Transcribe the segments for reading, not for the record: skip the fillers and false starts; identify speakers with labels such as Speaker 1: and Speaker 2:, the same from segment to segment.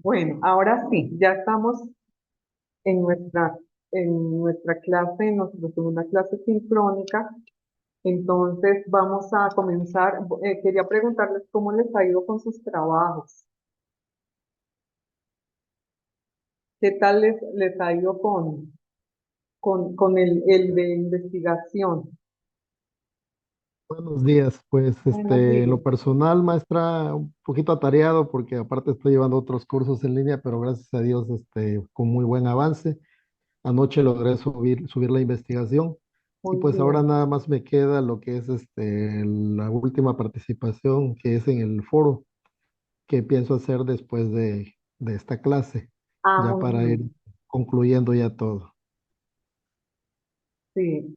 Speaker 1: Bueno, ahora sí, ya estamos en nuestra clase, en nuestra segunda clase sincrónica. Entonces vamos a comenzar. Quería preguntarles cómo les ha ido con sus trabajos. ¿Qué tal les ha ido con el de investigación?
Speaker 2: Buenos días, pues
Speaker 1: Buenos
Speaker 2: en
Speaker 1: días.
Speaker 2: lo personal, maestra, un poquito atareado porque aparte estoy llevando otros cursos en línea, pero gracias a Dios con muy buen avance. Anoche logré subir la investigación y
Speaker 1: Muy
Speaker 2: pues ahora
Speaker 1: bien.
Speaker 2: nada más me queda lo que es la última participación que es en el foro que pienso hacer después de esta clase,
Speaker 1: Ah,
Speaker 2: ya
Speaker 1: muy
Speaker 2: para ir
Speaker 1: bien.
Speaker 2: concluyendo ya todo.
Speaker 1: Sí,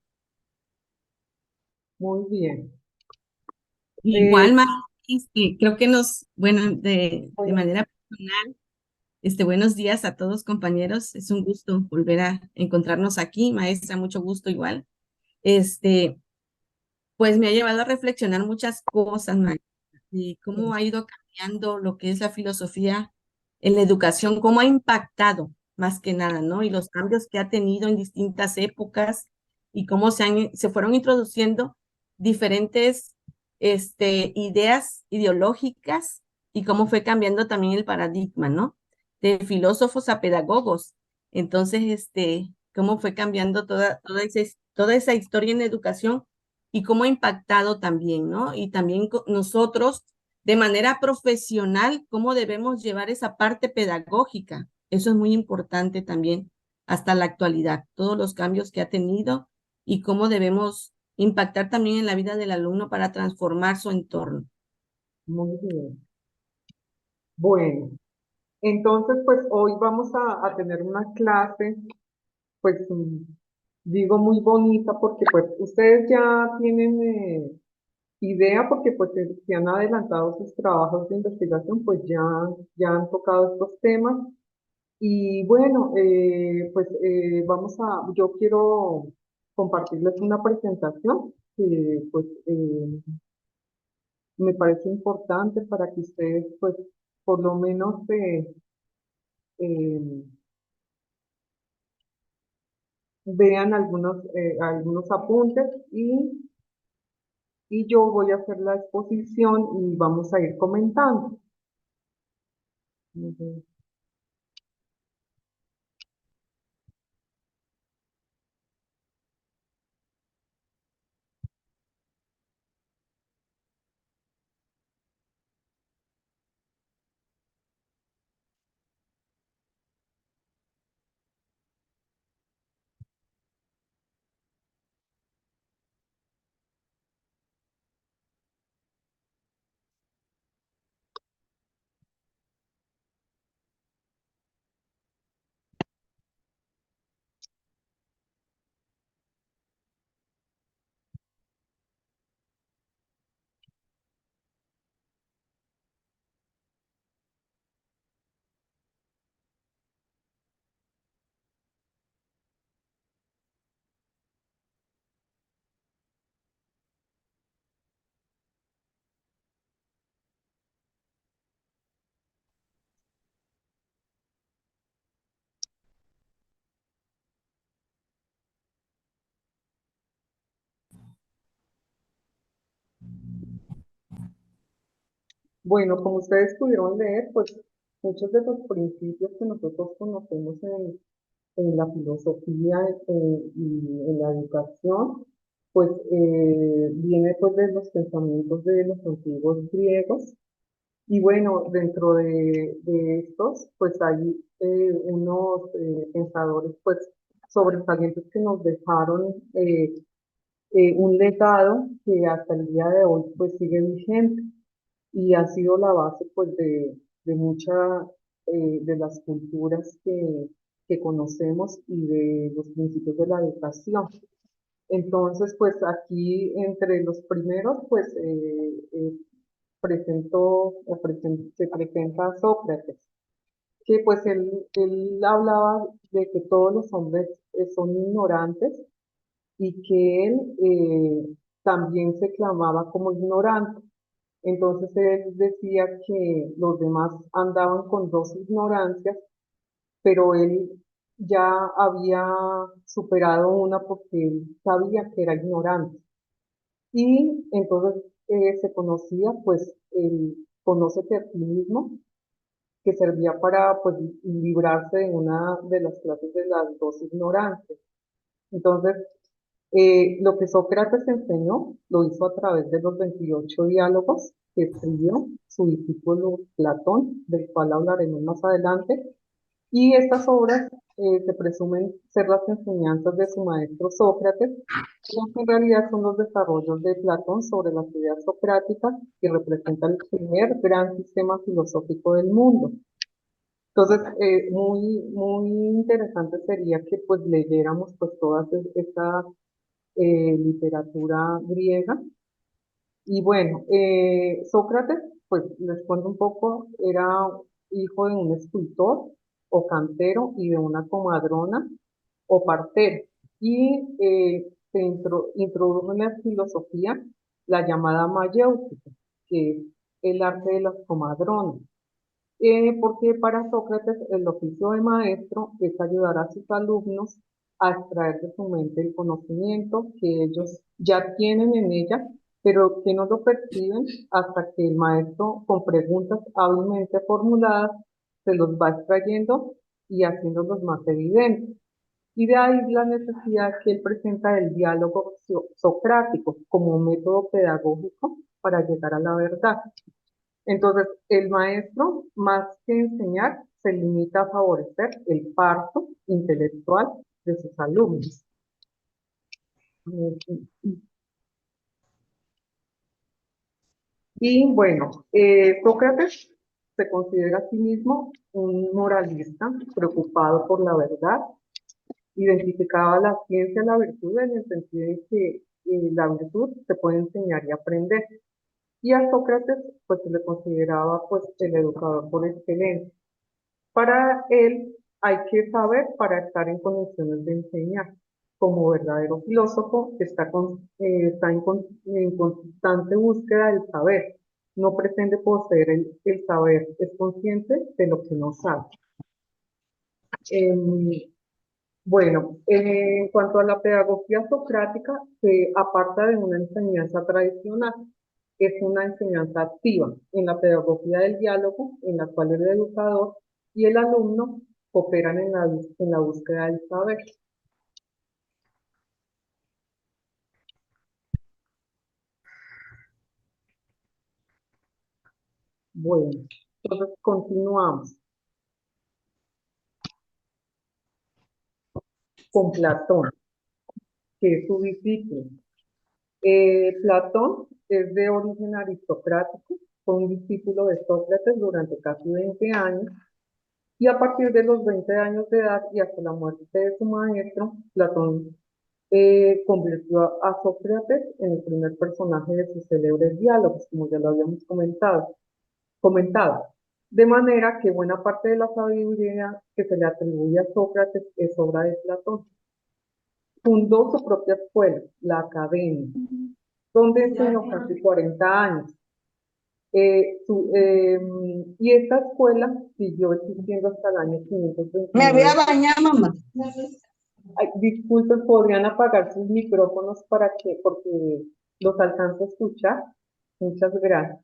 Speaker 1: muy bien. Eh,
Speaker 3: Igual, creo que bueno, de
Speaker 1: bueno,
Speaker 3: manera personal, buenos días a todos compañeros. Es un gusto volver a encontrarnos aquí, maestra, mucho gusto igual. Este, pues me ha llevado a reflexionar muchas cosas, maestra, y cómo ha ido cambiando lo que es la filosofía en la educación, cómo ha impactado más que nada, ¿no? Y los cambios que ha tenido en distintas épocas y cómo se fueron introduciendo diferentes, ideas ideológicas y cómo fue cambiando también el paradigma, ¿no? De filósofos a pedagogos. Entonces, cómo fue cambiando toda esa historia en la educación y cómo ha impactado también, ¿no? Y también nosotros, de manera profesional, cómo debemos llevar esa parte pedagógica. Eso es muy importante también hasta la actualidad, todos los cambios que ha tenido y cómo debemos impactar también en la vida del alumno para transformar su entorno.
Speaker 1: muy bien. Bueno, entonces pues hoy vamos a tener una clase pues digo muy bonita porque pues ustedes ya tienen idea porque pues se han adelantado sus trabajos de investigación, pues ya han tocado estos temas y bueno, yo quiero compartirles una presentación que pues me parece importante para que ustedes pues por lo menos eh, vean algunos apuntes y yo voy a hacer la exposición y vamos a ir comentando. Ujú. Bueno, como ustedes pudieron leer, pues muchos de los principios que nosotros conocemos en la filosofía y en la educación, pues viene pues de los pensamientos de los antiguos griegos. Y bueno, dentro de estos, pues hay unos pensadores pues sobresalientes que nos dejaron un legado que hasta el día de hoy pues sigue vigente y ha sido la base pues de muchas de las culturas que conocemos y de los principios de la educación. Entonces, pues aquí entre los primeros, pues se presenta a Sócrates, que pues él hablaba de que todos los hombres son ignorantes y que él también se clamaba como ignorante. Entonces él decía que los demás andaban con dos ignorancias, pero él ya había superado una porque él sabía que era ignorante. Y entonces se conocía pues el conócete a ti mismo, que servía para pues librarse de una de las clases de las dos ignorancias. Entonces, lo que Sócrates enseñó lo hizo a través de los 28 diálogos que escribió su discípulo Platón, del cual hablaremos más adelante, y estas obras se presumen ser las enseñanzas de su maestro Sócrates, que en realidad son los desarrollos de Platón sobre las ideas socráticas que representan el primer gran sistema filosófico del mundo. Entonces, muy interesante sería que pues leyéramos pues toda esta literatura griega. Y bueno, Sócrates, pues les cuento un poco, era hijo de un escultor o cantero y de una comadrona o partero. Y introdujo en la filosofía la llamada mayéutica, que es el arte de las comadronas. Porque para Sócrates el oficio de maestro es ayudar a sus alumnos a extraer de su mente el conocimiento que ellos ya tienen en ella, pero que no lo perciben hasta que el maestro, con preguntas hábilmente formuladas, se los va extrayendo y haciéndolos más evidentes. Y de ahí la necesidad que él presenta del diálogo socrático como un método pedagógico para llegar a la verdad. Entonces, el maestro, más que enseñar, se limita a favorecer el parto intelectual de sus alumnos. Y bueno, Sócrates se considera a sí mismo un moralista preocupado por la verdad, identificaba la ciencia y la virtud en el sentido de que la virtud se puede enseñar y aprender. Y a Sócrates pues se le consideraba pues el educador por excelencia. Para él hay que saber para estar en condiciones de enseñar. Como verdadero filósofo está en constante búsqueda del saber. No pretende poseer el saber, es consciente de lo que no sabe. Em, bueno, en cuanto a la pedagogía socrática, se aparta de una enseñanza tradicional, es una enseñanza activa en la pedagogía del diálogo, en la cual el educador y el alumno cooperan en la búsqueda del saber. Bueno, entonces continuamos con Platón, que es su discípulo. Platón es de origen aristocrático, fue un discípulo de Sócrates durante casi 20 años. Y a partir de los 20 años de edad y hasta la muerte de su maestro, Platón convirtió a Sócrates en el primer personaje de sus célebres diálogos, como ya lo habíamos comentado. De manera que buena parte de la sabiduría que se le atribuye a Sócrates es obra de Platón. Fundó su propia escuela, la Academia, donde enseñó casi 40 años. Y esta escuela siguió existiendo hasta el año 529.
Speaker 4: Me voy a bañar, mamá.
Speaker 1: Ay, disculpen, ¿podrían apagar sus micrófonos porque los alcanzo a escuchar? Muchas gracias.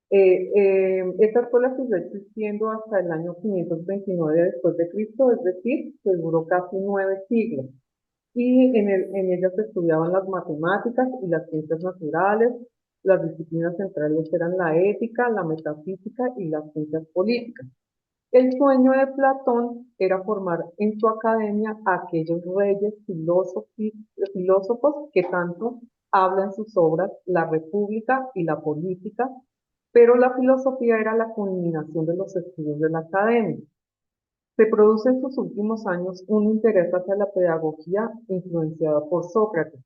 Speaker 1: Esta escuela siguió existiendo hasta el año 529 después de Cristo, es decir, que duró casi 9 siglos. Y en ella se estudiaban las matemáticas y las ciencias naturales. Las disciplinas centrales eran la ética, la metafísica y las ciencias políticas. El sueño de Platón era formar en su academia a aquellos reyes filósofos que tanto hablan en sus obras La República y la Política, pero la filosofía era la culminación de los estudios de la academia. Se produce en sus últimos años un interés hacia la pedagogía influenciada por Sócrates.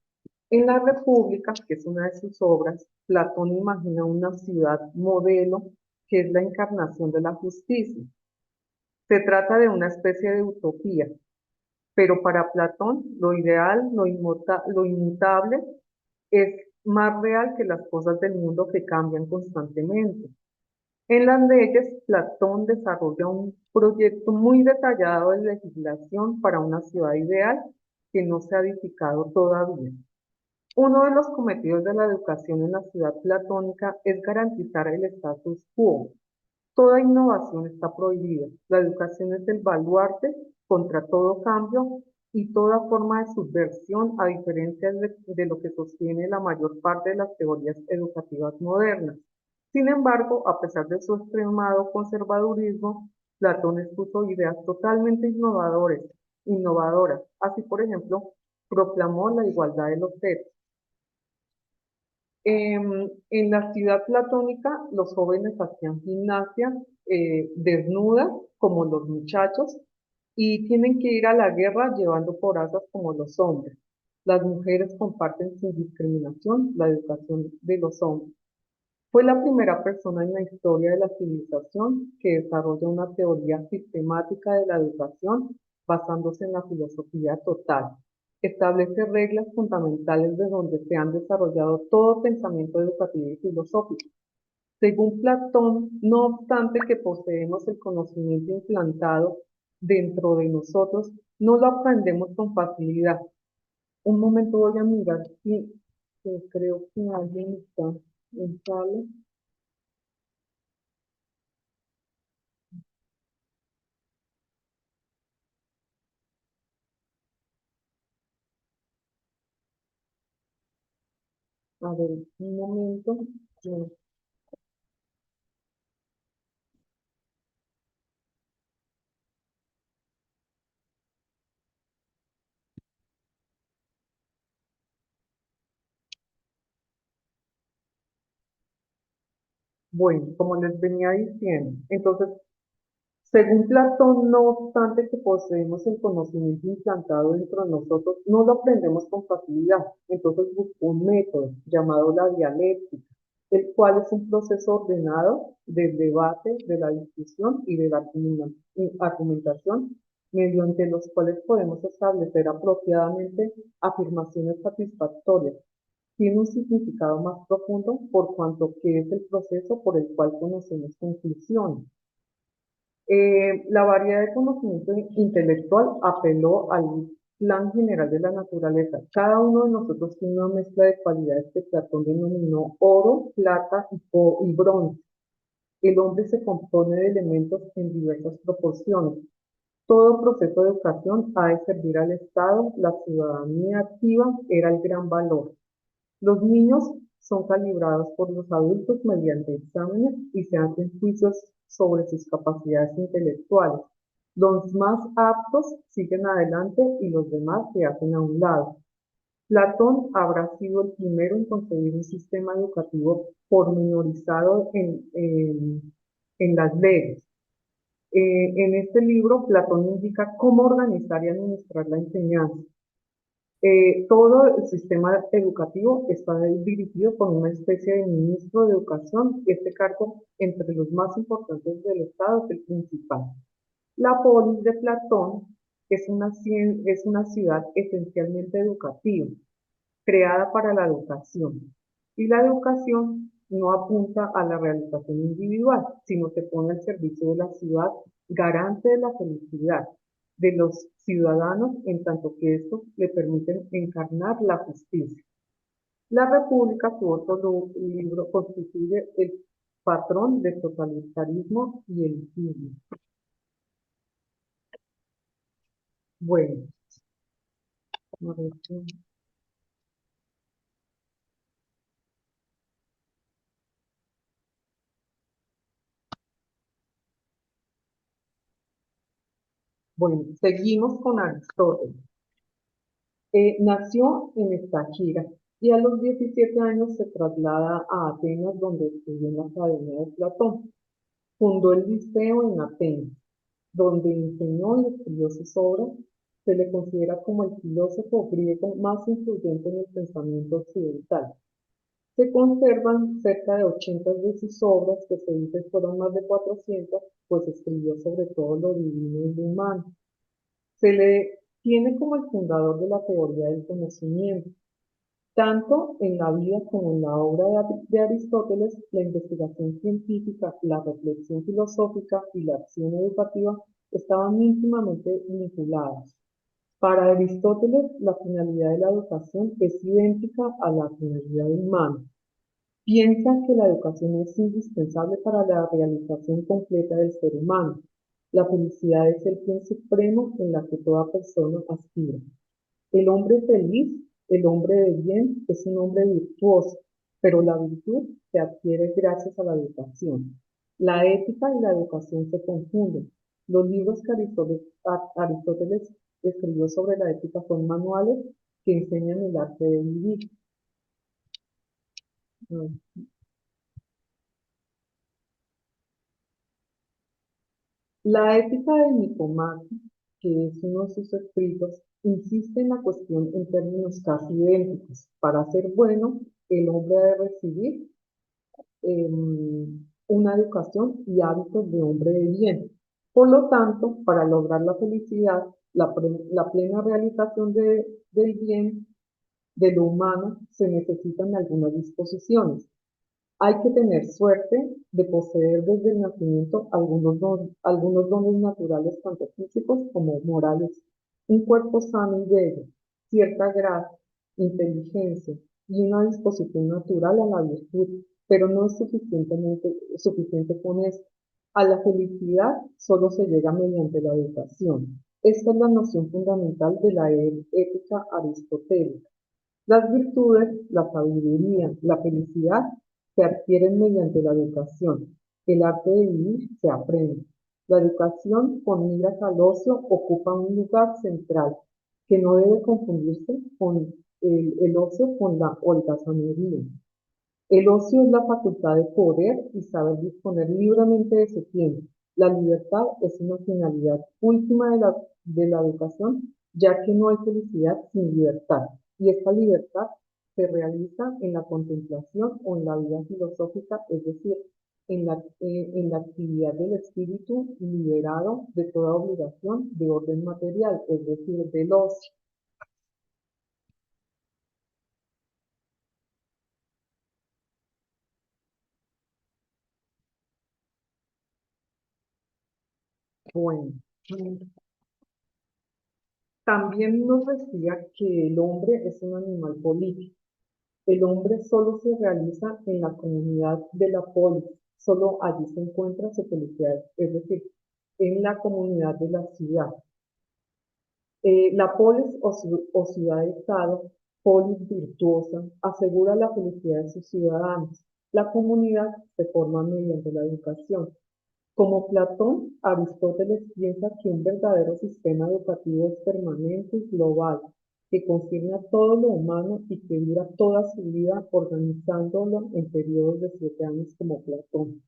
Speaker 1: En La República, que es una de sus obras, Platón imagina una ciudad modelo que es la encarnación de la justicia. Se trata de una especie de utopía, pero para Platón lo ideal, lo inmutable, es más real que las cosas del mundo que cambian constantemente. En las leyes, Platón desarrolla un proyecto muy detallado de legislación para una ciudad ideal que no se ha edificado todavía. Uno de los cometidos de la educación en la ciudad platónica es garantizar el status quo. Toda innovación está prohibida. La educación es el baluarte contra todo cambio y toda forma de subversión, a diferencia de lo que sostiene la mayor parte de las teorías educativas modernas. Sin embargo, a pesar de su extremado conservadurismo, Platón expuso ideas totalmente innovadoras. Así, por ejemplo, proclamó la igualdad de los sexos. En la ciudad platónica, los jóvenes hacían gimnasia desnuda, como los muchachos, y tienen que ir a la guerra llevando corazas como los hombres. Las mujeres comparten sin discriminación la educación de los hombres. Fue la primera persona en la historia de la civilización que desarrolla una teoría sistemática de la educación basándose en la filosofía total. Establece reglas fundamentales de donde se han desarrollado todo pensamiento educativo y filosófico. Según Platón, no obstante que poseemos el conocimiento implantado dentro de nosotros, no lo aprendemos con facilidad. Un momento voy a mirar si creo que alguien está en sala. A ver, un momento. eh, Bueno, como les venía diciendo, entonces, según Platón, no obstante que poseemos el conocimiento implantado dentro de nosotros, no lo aprendemos con facilidad. Entonces buscó un método llamado la dialéctica, el cual es un proceso ordenado del debate, de la discusión y de la argumentación, mediante los cuales podemos establecer apropiadamente afirmaciones satisfactorias. Tiene un significado más profundo por cuanto que es el proceso por el cual conocemos conclusiones. La variedad de conocimiento intelectual apeló al plan general de la naturaleza. Cada uno de nosotros tiene una mezcla de cualidades que Platón denominó oro, plata y bronce. El hombre se compone de elementos en diversas proporciones. Todo proceso de educación ha de servir al Estado. La ciudadanía activa era el gran valor. Los niños son calibrados por los adultos mediante exámenes y se hacen juicios sobre sus capacidades intelectuales. Los más aptos siguen adelante y los demás se hacen a un lado. Platón habrá sido el primero en concebir un sistema educativo pormenorizado en las leyes. En este libro, Platón indica cómo organizar y administrar la enseñanza. Todo el sistema educativo está dirigido por una especie de ministro de educación. Este cargo, entre los más importantes del Estado, es el principal. La polis de Platón es una ciudad esencialmente educativa, creada para la educación. Y la educación no apunta a la realización individual, sino que pone al servicio de la ciudad garante de la felicidad de los ciudadanos, en tanto que estos le permiten encarnar la justicia. La República, su otro libro, constituye el patrón del totalitarismo y elitismo. Bueno, a ver bueno, seguimos con Aristóteles. Nació en Estaquira y a los 17 años se traslada a Atenas, donde estudió en la Academia de Platón. Fundó el Liceo en Atenas, donde enseñó y escribió sus obras. Se le considera como el filósofo griego más influyente en el pensamiento occidental. Se conservan cerca de 80 de sus obras, que se dice fueron más de 400, pues escribió sobre todo lo divino y lo humano. Se le tiene como el fundador de la teoría del conocimiento. Tanto en la vida como en la obra de Aristóteles, la investigación científica, la reflexión filosófica y la acción educativa estaban íntimamente vinculadas. Para Aristóteles, la finalidad de la educación es idéntica a la finalidad humana. Piensa que la educación es indispensable para la realización completa del ser humano. La felicidad es el fin supremo en la que toda persona aspira. El hombre feliz, el hombre de bien, es un hombre virtuoso, pero la virtud se adquiere gracias a la educación. La ética y la educación se confunden. Los libros que Aristóteles escribió sobre la ética son manuales que enseñan el arte de vivir. La ética de Nicomaquio, que es uno de sus escritos, insiste en la cuestión en términos casi idénticos. Para ser bueno, el hombre debe recibir una educación y hábitos de hombre de bien. Por lo tanto, para lograr la felicidad, la plena realización del bien, de lo humano, se necesitan algunas disposiciones. Hay que tener suerte de poseer desde el nacimiento algunos dones naturales, tanto físicos como morales, un cuerpo sano y bello, cierta gracia, inteligencia y una disposición natural a la virtud, pero no es suficiente con esto. A la felicidad solo se llega mediante la educación. Esta es la noción fundamental de la ética aristotélica. Las virtudes, la sabiduría, la felicidad se adquieren mediante la educación. El arte de vivir se aprende. La educación con miras al ocio ocupa un lugar central que no debe confundirse con el ocio con la holgazanería. El ocio es la facultad de poder y saber disponer libremente de su tiempo. La libertad es una finalidad última de la educación, ya que no hay felicidad sin libertad, y esta libertad se realiza en la contemplación o en la vida filosófica, es decir, en la actividad del espíritu liberado de toda obligación de orden material, es decir, del ocio. Bueno, también nos decía que el hombre es un animal político. El hombre solo se realiza en la comunidad de la polis, solo allí se encuentra su felicidad, es decir, en la comunidad de la ciudad. La polis o ciudad-estado, polis virtuosa, asegura la felicidad de sus ciudadanos. La comunidad se forma mediante la educación. Como Platón, Aristóteles piensa que un verdadero sistema educativo es permanente y global, que concierne a todo lo humano y que dura toda su vida organizándolo en periodos de 7 años como Platón.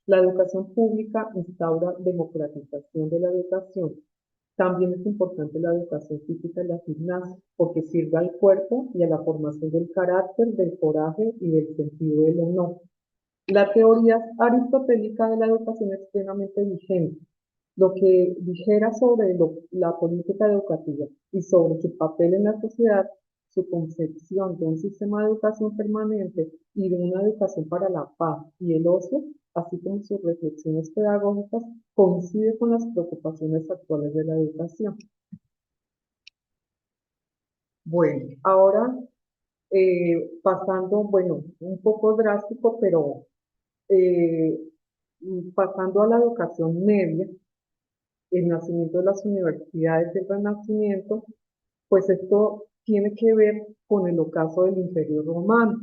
Speaker 1: La educación pública instaura democratización de la educación. También es importante la educación física y la gimnasia, porque sirve al cuerpo y a la formación del carácter, del coraje y del sentido del honor. La teoría aristotélica de la educación es plenamente vigente. Lo que dijera sobre la política educativa y sobre su papel en la sociedad, su concepción de un sistema de educación permanente y de una educación para la paz y el ocio, así como sus reflexiones pedagógicas, coincide con las preocupaciones actuales de la educación. Bueno, ahora pasando, bueno, un poco drástico, pero eh, pasando a la educación media, el nacimiento de las universidades del Renacimiento, pues esto tiene que ver con el ocaso del Imperio Romano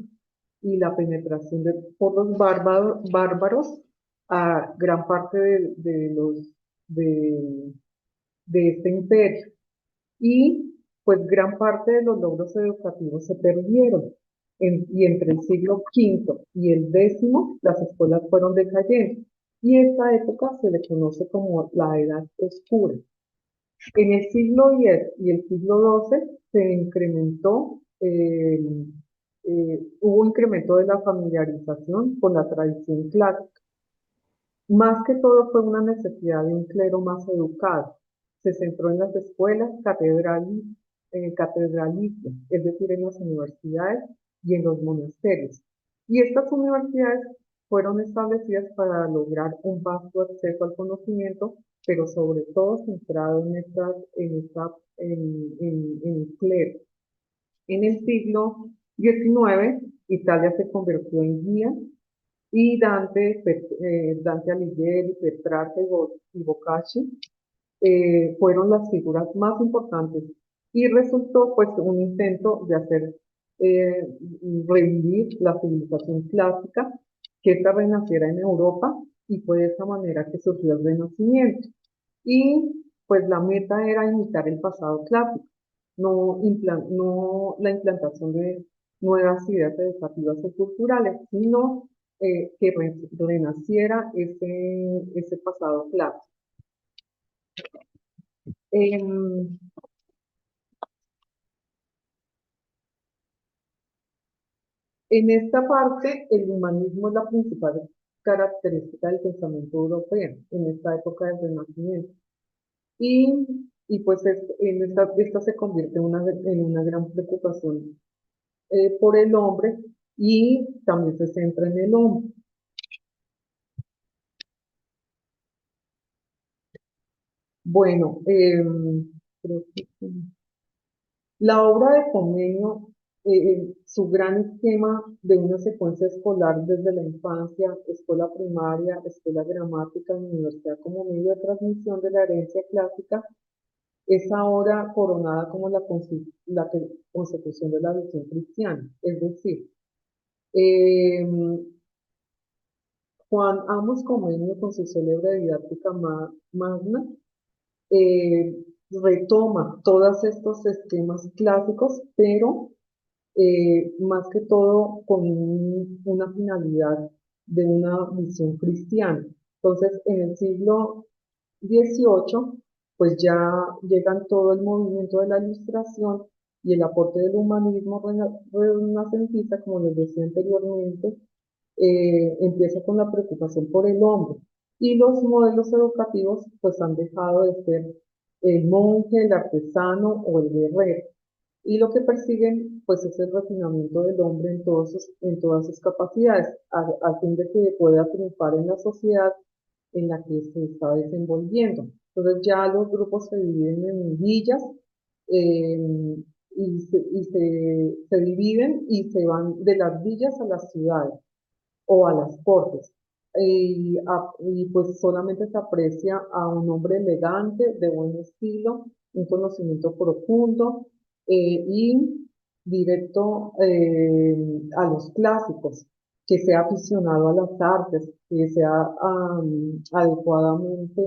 Speaker 1: y la penetración por los bárbaros a gran parte de, de este imperio. Y pues gran parte de los logros educativos se perdieron. Y entre el siglo V y el X, las escuelas fueron decayendo. Y esta época se le conoce como la Edad Oscura. En el siglo X y el siglo XII se incrementó, hubo incremento de la familiarización con la tradición clásica. Más que todo fue una necesidad de un clero más educado. Se centró en las escuelas, catedrales catedralicia, es decir, en las universidades y en los monasterios. Y estas universidades fueron establecidas para lograr un vasto acceso al conocimiento, pero sobre todo centrado en el clero. En el siglo XIX, Italia se convirtió en guía y Dante Alighieri, Petrarca y Boccaccio fueron las figuras más importantes y resultó pues un intento de hacer revivir la civilización clásica, que esta renaciera en Europa y fue de esa manera que surgió el Renacimiento. Y pues la meta era imitar el pasado clásico, no la implantación de nuevas ideas educativas o culturales, sino que renaciera ese pasado clásico. En, en esta parte, el humanismo es la principal característica del pensamiento europeo en esta época del Renacimiento. Y pues esta se convierte en una gran preocupación por el hombre y también se centra en el hombre. Bueno, creo que sí. La obra de Comenio, su gran esquema de una secuencia escolar desde la infancia, escuela primaria, escuela gramática, universidad como medio de transmisión de la herencia clásica, es ahora coronada como la consecución de la visión cristiana. Es decir, eh, Juan Amos Comenio, con su célebre didáctica magna, eh, retoma todos estos esquemas clásicos, pero más que todo con una finalidad de una misión cristiana. Entonces, en el siglo XVIII, pues ya llegan todo el movimiento de la Ilustración y el aporte del humanismo renacentista, como les decía anteriormente, empieza con la preocupación por el hombre. Y los modelos educativos pues han dejado de ser el monje, el artesano o el guerrero. Y lo que persiguen pues es el refinamiento del hombre en todas sus capacidades, a fin de que pueda triunfar en la sociedad en la que se está desenvolviendo. Entonces ya los grupos se dividen en villas eh, se dividen y se van de las villas a las ciudades o a las cortes. Y pues solamente se aprecia a un hombre elegante, de buen estilo, un conocimiento profundo y directo a los clásicos, que sea aficionado a las artes, que sea adecuadamente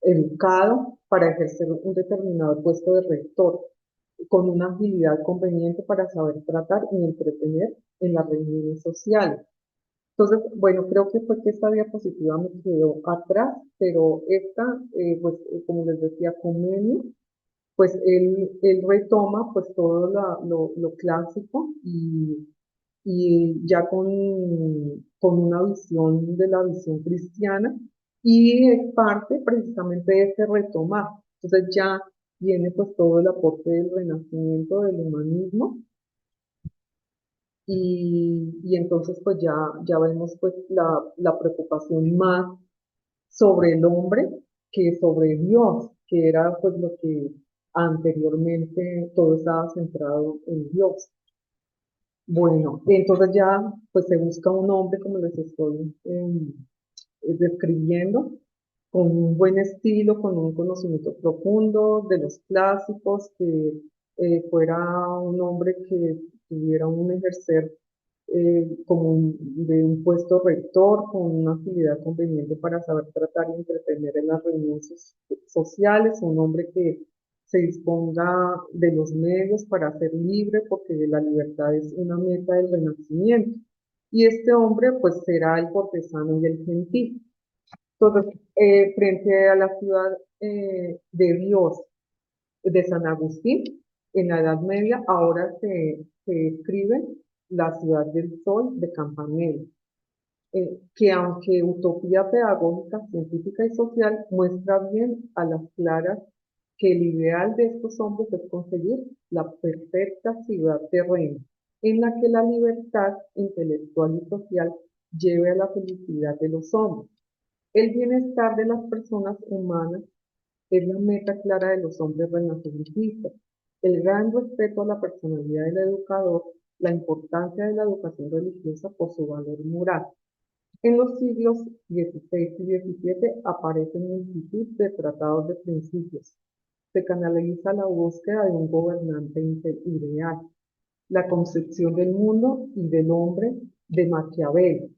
Speaker 1: educado para ejercer un determinado puesto de rector con una agilidad conveniente para saber tratar y entretener en las reuniones sociales. Entonces, bueno, creo que fue que esta diapositiva me quedó atrás, pero esta, pues, como les decía, Comenio, pues él retoma pues todo lo clásico y ya con una visión de la visión cristiana y es parte precisamente de ese retomar. Entonces ya viene pues todo el aporte del renacimiento, del humanismo y entonces pues ya vemos pues la preocupación más sobre el hombre que sobre Dios, que era pues lo que anteriormente todo estaba centrado en Dios. Bueno, entonces ya pues se busca un hombre, como les estoy describiendo, con un buen estilo, con un conocimiento profundo de los clásicos, que fuera un hombre que tuviera un ejercer de un puesto rector, con una agilidad conveniente para saber tratar y entretener en las reuniones sociales, un hombre que se disponga de los medios para ser libre, porque la libertad es una meta del Renacimiento. Y este hombre, pues, será el cortesano y el gentil. Entonces, frente a la ciudad de Dios de San Agustín, en la Edad Media, ahora se escribe la ciudad del sol de Campanella, que aunque utopía pedagógica, científica y social, muestra bien a las claras que el ideal de estos hombres es conseguir la perfecta ciudad terrena, en la que la libertad intelectual y social lleve a la felicidad de los hombres. El bienestar de las personas humanas es la meta clara de los hombres renacentistas. El gran respeto a la personalidad del educador, la importancia de la educación religiosa por su valor moral. En los siglos XVI y XVII aparecen multitud de tratados de principios. Se canaliza la búsqueda de un gobernante ideal, la concepción del mundo y del hombre de Maquiavelo,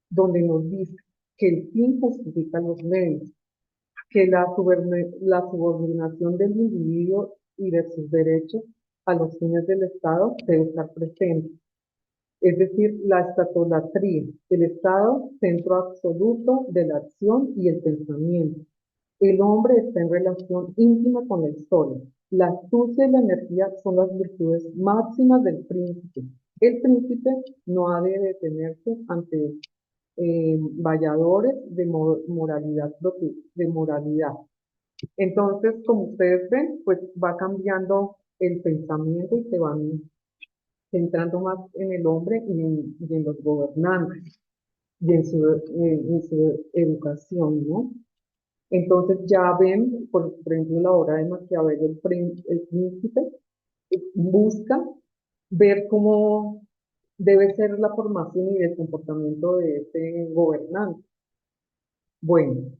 Speaker 1: donde nos dice que el fin justifica los medios, que la subordinación del individuo y de sus derechos a los fines del Estado debe estar presente. Es decir, la estatolatría, el Estado, centro absoluto de la acción y el pensamiento. El hombre está en relación íntima con la historia. La astucia y la energía son las virtudes máximas del príncipe. El príncipe no ha de detenerse ante valladores de moralidad de moralidad. Entonces, como ustedes ven, pues va cambiando el pensamiento y se van centrando más en el hombre y en los gobernantes y en su educación, ¿no? Entonces ya ven, por ejemplo, la obra de Maquiavelo, el príncipe, busca ver cómo debe ser la formación y el comportamiento de este gobernante. Bueno,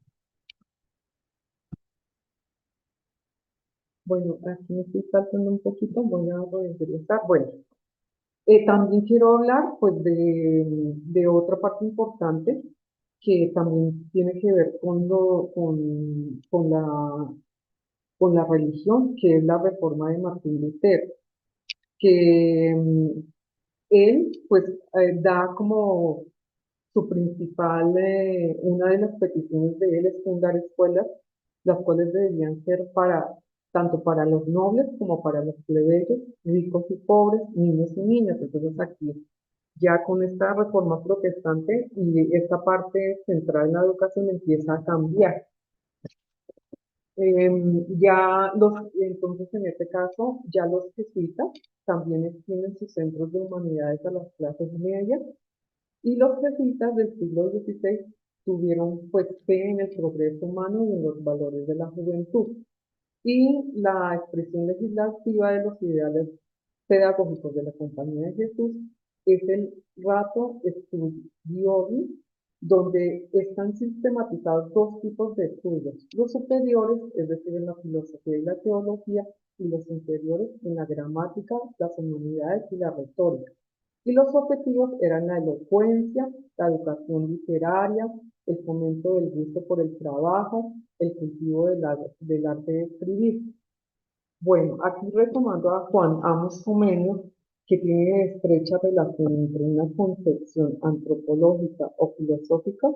Speaker 1: bueno, aquí me estoy saltando un poquito, voy a regresar. Bueno, también quiero hablar pues de otra parte importante que también tiene que ver con la religión, que es la reforma de Martín Lutero, que él pues da como su principal, una de las peticiones de él es fundar escuelas, las cuales deberían ser tanto para los nobles como para los plebeyos, ricos y pobres, niños y niñas. Entonces aquí, ya con esta reforma protestante y esta parte central en la educación empieza a cambiar. Entonces en este caso, ya los jesuitas también extienden sus centros de humanidades a las clases medias y los jesuitas del siglo XVI tuvieron pues fe en el progreso humano y en los valores de la juventud. Y la expresión legislativa de los ideales pedagógicos de la Compañía de Jesús es el Rato Studiorum, donde están sistematizados dos tipos de estudios, los superiores, es decir, en la filosofía y la teología, y los inferiores en la gramática, las humanidades y la retórica. Y los objetivos eran la elocuencia, la educación literaria, el fomento del gusto por el trabajo, el cultivo del arte de escribir. Bueno, aquí retomando a Juan Amos Comenius, que tiene estrecha relación entre una concepción antropológica o filosófica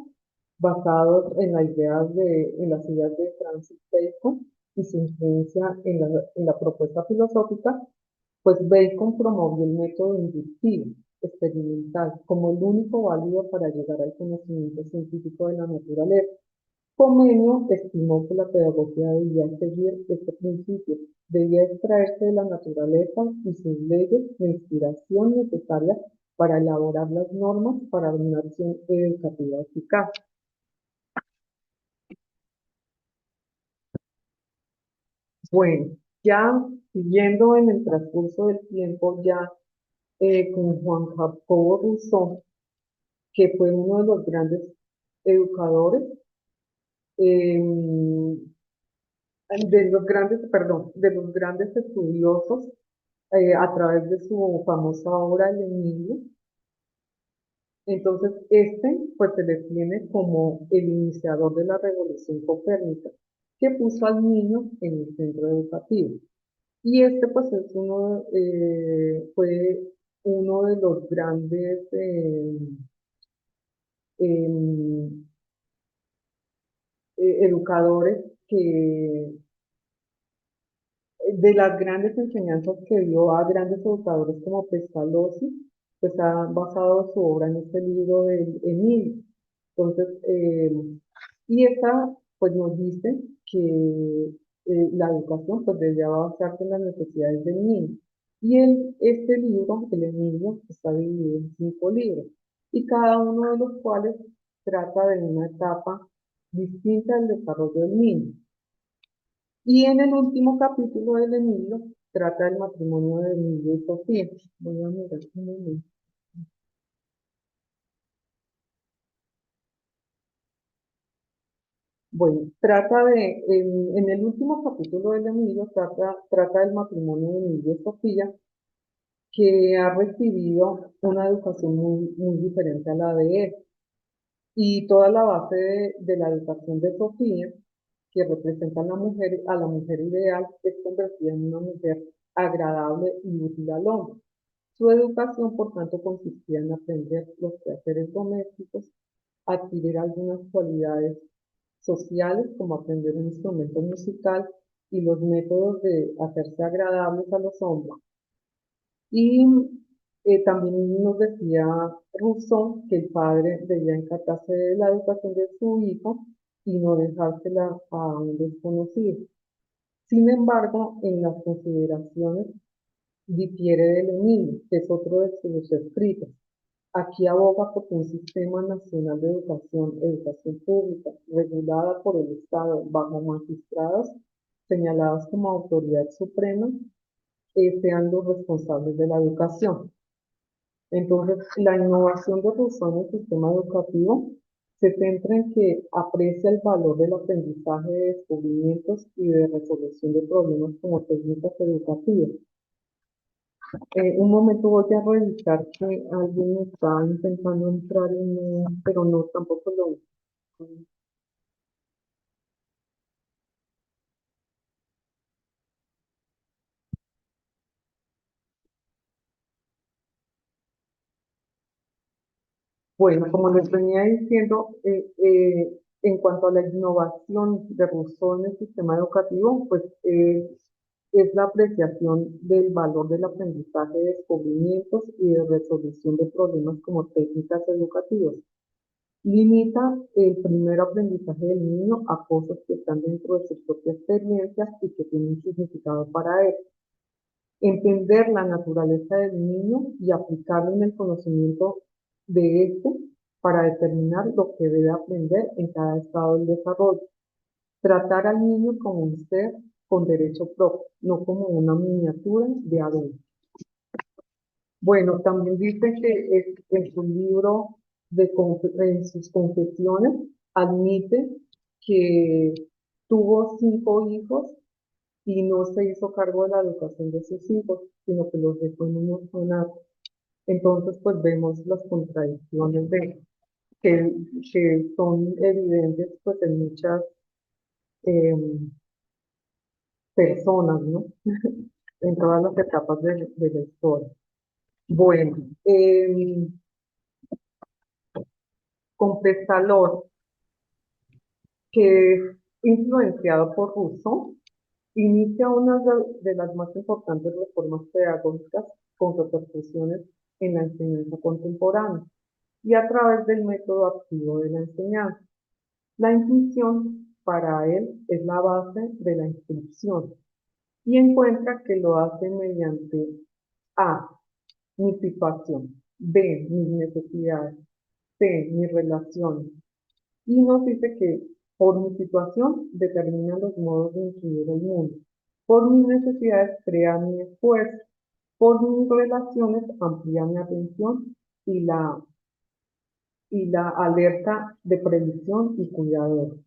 Speaker 1: basados en en las ideas de Francis Bacon y su influencia en la propuesta filosófica, pues Bacon promovió el método inductivo, experimental, como el único válido para llegar al conocimiento científico de la naturaleza. Comenio estimó que la pedagogía debía seguir este principio, debía extraerse de la naturaleza y sus leyes de inspiración necesaria para elaborar las normas para una acción educativa eficaz. Bueno, ya siguiendo en el transcurso del tiempo, ya con Juan Jacobo Rousseau, que fue uno de los grandes educadores, eh, de los grandes estudiosos, a través de su famosa obra El Enigma. Entonces, pues se le tiene como el iniciador de la revolución copérnica, que puso al niño en el centro educativo. Y pues fue uno de los grandes em, educadores de las grandes enseñanzas que dio a grandes educadores como Pestalozzi, pues ha basado su obra en este libro del Emil. Entonces, y esta pues nos dice que la educación pues debía basarse en las necesidades del niño. Y este libro, el Emilio, está dividido en 5 libros, y cada uno de los cuales trata de una etapa distinta del desarrollo del niño. Y en el último capítulo del Emilio trata del matrimonio de Emilio y Sofía. Voy a mirar un momento. Bueno, en el último capítulo del Emilio trata del matrimonio de Emilio y Sofía, que ha recibido una educación muy diferente a la de él. Y toda la base de la educación de Sofía, que representa a la mujer ideal, es convertida en una mujer agradable y útil al hombre. Su educación, por tanto, consistía en aprender los quehaceres domésticos, adquirir algunas cualidades sociales, como aprender un instrumento musical y los métodos de hacerse agradables a los hombres. Y también nos decía Rousseau que el padre debía encargarse de la educación de su hijo y no dejársela a un desconocido. Sin embargo, en las consideraciones difiere del Emilio, que es otro de sus escritos. Aquí aboga por un sistema nacional de educación pública, regulada por el Estado, bajo magistrados señalados como autoridad suprema, sean los responsables de la educación. Entonces, la innovación de Rousseau en el sistema educativo se centra en que aprecia el valor del aprendizaje de descubrimientos y de resolución de problemas como técnicas educativas. Un momento, voy a revisar que alguien está intentando entrar pero no, tampoco lo. Bueno, como les venía diciendo, en cuanto a la innovación de Rousseau en el sistema educativo, pues es la apreciación del valor del aprendizaje de descubrimientos y de resolución de problemas como técnicas educativas. Limita el primer aprendizaje del niño a cosas que están dentro de su propia experiencia y que tienen significado para él. Entender la naturaleza del niño y aplicarlo en el conocimiento de éste para determinar lo que debe aprender en cada estado del desarrollo. Tratar al niño como un ser con derecho propio, no como una miniatura de adulto. Bueno, también dice que en su libro, en sus confesiones, admite que tuvo 5 hijos y no se hizo cargo de la educación de sus hijos, sino que los dejó en un orfanato. Entonces, pues vemos las contradicciones que, que son evidentes pues en muchas em, personas, ¿no? En todas las etapas de la historia. Bueno, con Pestalozzi, que es influenciado por Rousseau, inicia una de las más importantes reformas pedagógicas con repercusiones en la enseñanza contemporánea y a través del método activo de la enseñanza. La intuición para él es la base de la instrucción y encuentra que lo hace mediante A, mi situación, B, mis necesidades, C, mis relaciones, y nos dice que por mi situación determina los modos de incluir el mundo, por mis necesidades crea mi esfuerzo, por mis relaciones amplía mi atención y la alerta de previsión y cuidado.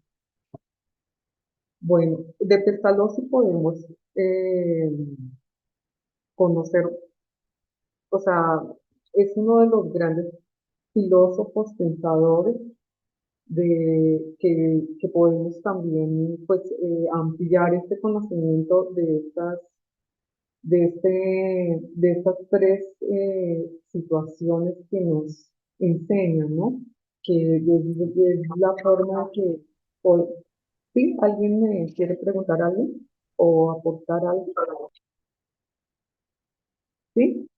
Speaker 1: Bueno, de Pestalozzi podemos eh, conocer, o sea, es uno de los grandes filósofos, pensadores, que podemos también pues, ampliar este conocimiento de estas 3 situaciones que nos enseñan, ¿no? Que es la forma que, o- ¿sí? ¿Alguien me quiere preguntar algo o aportar algo? ¿Sí?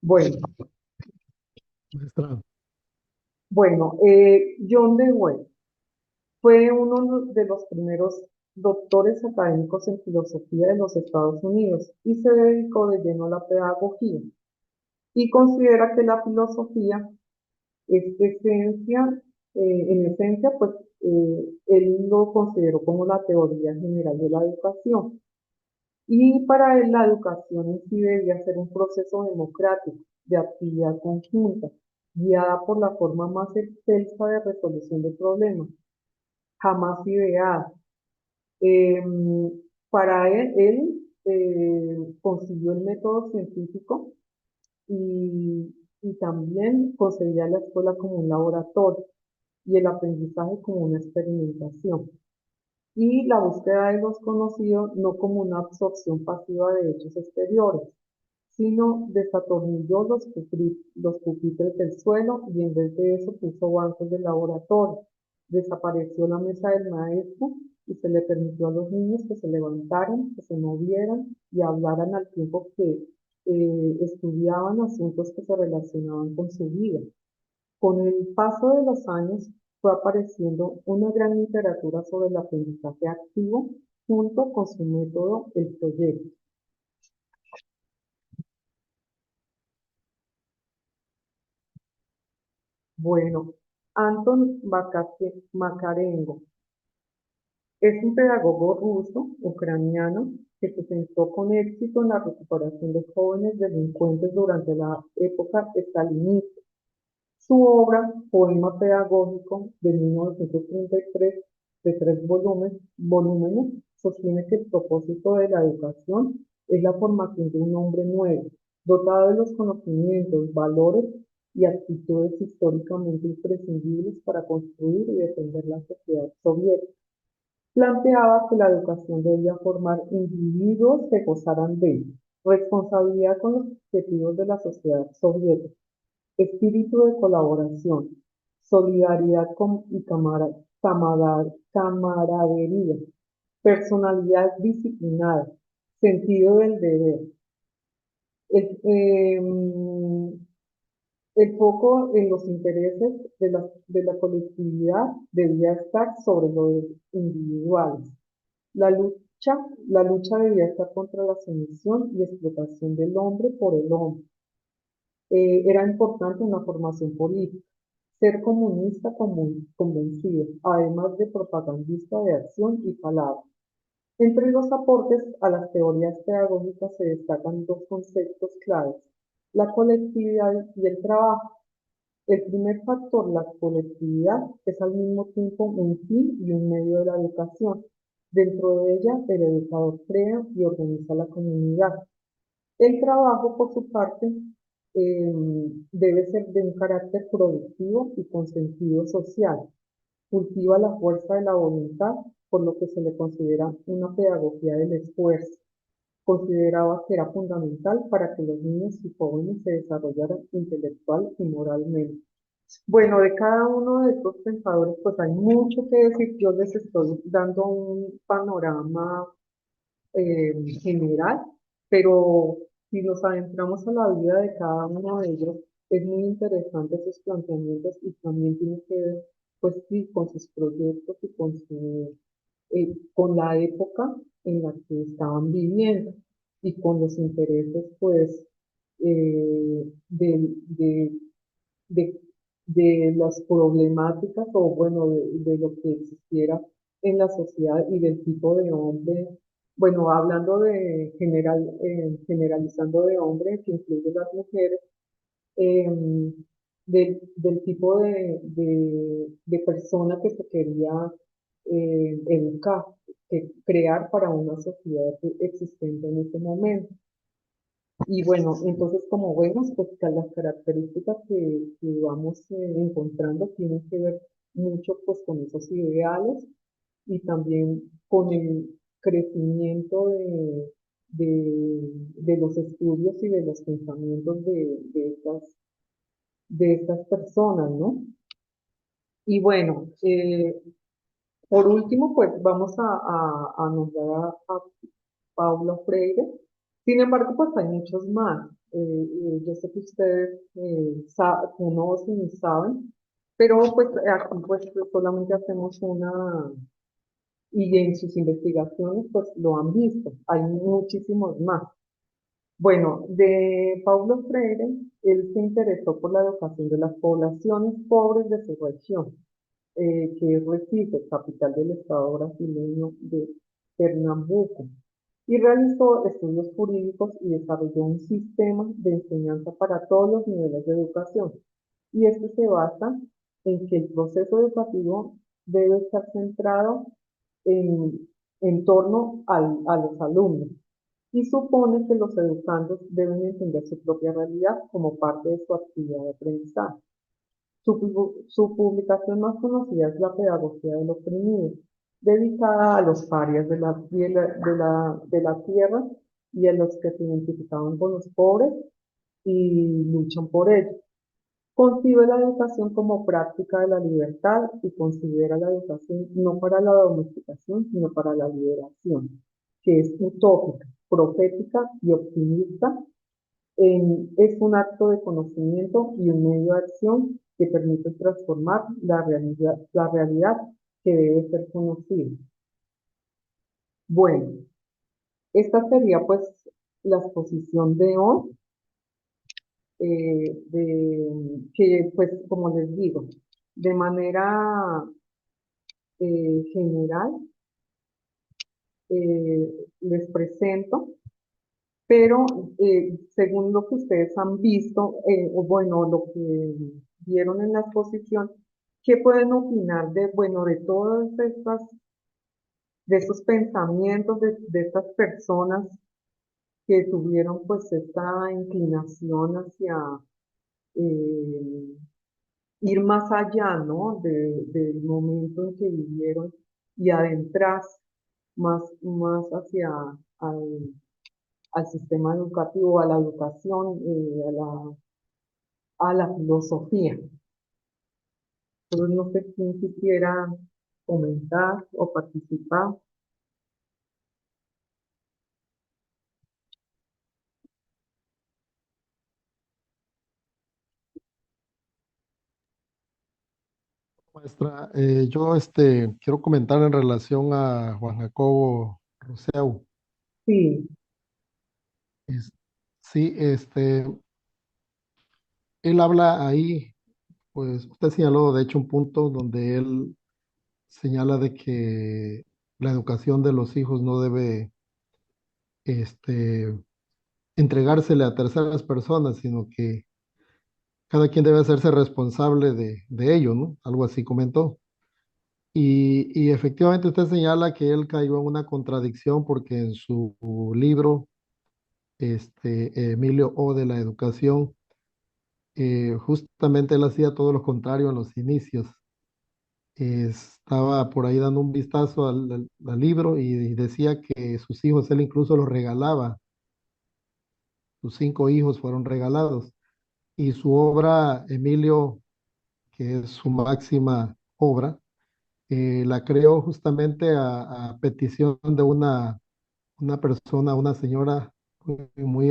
Speaker 1: Bueno,
Speaker 2: Maestra,
Speaker 1: bueno, John Dewey, Fue uno de los primeros doctores académicos en filosofía de los Estados Unidos y se dedicó de lleno a la pedagogía. Y considera que la filosofía es esencia, en esencia, pues él lo consideró como la teoría general de la educación. Y para él la educación en sí debía ser un proceso democrático de actividad conjunta, guiada por la forma más excelsa de resolución de problemas, jamás ideada. Em, para él consiguió el método científico y también concebía la escuela como un laboratorio y el aprendizaje como una experimentación. Y la búsqueda de los conocidos no como una absorción pasiva de hechos exteriores, sino desatornilló los pupitres del suelo y en vez de eso puso bancos de laboratorio. Desapareció la mesa del maestro y se le permitió a los niños que se levantaran, que se movieran y hablaran al tiempo que estudiaban asuntos que se relacionaban con su vida. Con el paso de los años fue apareciendo una gran literatura sobre el aprendizaje activo junto con su método, el proyecto. Bueno, Anton Makarenko es un pedagogo ruso, ucraniano, que se centró con éxito en la recuperación de jóvenes delincuentes durante la época stalinista. Su obra, Poema Pedagógico, de 1933, de 3 volúmenes, sostiene que el propósito de la educación es la formación de un hombre nuevo, dotado de los conocimientos, valores y actitudes históricamente imprescindibles para construir y defender la sociedad soviética. Planteaba que la educación debía formar individuos que gozaran de responsabilidad con los objetivos de la sociedad soviética, espíritu de colaboración, solidaridad y camaradería, personalidad disciplinada, sentido del deber. El, el foco en los intereses de la colectividad debía estar sobre los individuales. La lucha, la lucha debía estar contra la sumisión y explotación del hombre por el hombre. Era importante una formación política, ser comunista convencido, además de propagandista de acción y palabra. Entre los aportes a las teorías pedagógicas se destacan dos conceptos claves, la colectividad y el trabajo. El primer factor, la colectividad, es al mismo tiempo un fin y un medio de la educación. Dentro de ella, el educador crea y organiza la comunidad. El trabajo, por su parte, debe ser de un carácter productivo y con sentido social. Cultiva la fuerza de la voluntad, por lo que se le considera una pedagogía del esfuerzo. Consideraba que era fundamental para que los niños y jóvenes se desarrollaran intelectual y moralmente. Bueno, de cada uno de estos pensadores, pues hay mucho que decir. Yo les estoy dando un panorama general, pero si nos adentramos a la vida de cada uno de ellos, es muy interesante sus planteamientos y también tiene que ver, pues sí, con sus proyectos y con la época en la que estaban viviendo y con los intereses, pues, de, de, de las problemáticas o, bueno, de lo que existiera en la sociedad y del tipo de hombre, bueno, hablando generalizando de hombre, que incluye las mujeres, em, del tipo de persona que se quería educar, que crear para una sociedad existente en ese momento. Y bueno, entonces como vemos, pues que las características que vamos encontrando tienen que ver mucho pues con esos ideales y también con el crecimiento de los estudios y de los pensamientos de estas personas, ¿no? Y bueno, por último, pues vamos a nombrar a Paulo Freire. Sin embargo, pues hay muchos más. Yo sé que ustedes conocen y saben. Pero pues aquí pues solamente hacemos una, y en sus investigaciones pues lo han visto, hay muchísimos más. Bueno, de Paulo Freire, él se interesó por la educación de las poblaciones pobres de su región, que es Recife, capital del estado brasileño de Pernambuco, y realizó estudios jurídicos y desarrolló un sistema de enseñanza para todos los niveles de educación. Y este se basa en que el proceso educativo debe estar centrado en, en torno a los alumnos y supone que los educandos deben entender su propia realidad como parte de su actividad de aprendizaje. Su publicación más conocida es La pedagogía del oprimido, dedicada a los parias de la tierra y a los que se identificaban con los pobres y luchan por ello. Concibe la educación como práctica de la libertad y considera la educación no para la domesticación, sino para la liberación, que es utópica, profética y optimista. Es un acto de conocimiento y un medio de acción que permite transformar la realidad que debe ser conocida. Bueno, esta sería pues la exposición de hoy, que pues como les digo, de manera general les presento, pero según lo que ustedes han visto, o bueno, lo que vieron en la exposición, ¿qué pueden opinar de, bueno, de todas estas, de esos pensamientos de estas personas que tuvieron pues esta inclinación hacia eh, ir más allá, ¿no? Del momento en que vivieron y adentrarse más hacia al sistema educativo, a la educación, a la filosofía. Entonces, no sé quién quisiera comentar o participar.
Speaker 2: Maestra, yo quiero comentar en relación a Juan Jacobo Rousseau.
Speaker 1: Sí,
Speaker 2: Es- sí, él habla ahí, pues usted señaló de hecho un punto donde él señala de que la educación de los hijos no debe este, entregársele a terceras personas, sino que cada quien debe hacerse responsable de ello, ¿no? Algo así comentó. Y efectivamente usted señala que él cayó en una contradicción porque en su libro, Emilio O de la Educación, justamente él hacía todo lo contrario en los inicios. Estaba por ahí dando un vistazo al libro y decía que sus hijos, él incluso los regalaba, sus 5 hijos fueron regalados. Y su obra, Emilio, que es su máxima obra, la creó justamente a petición de una persona, una señora muy,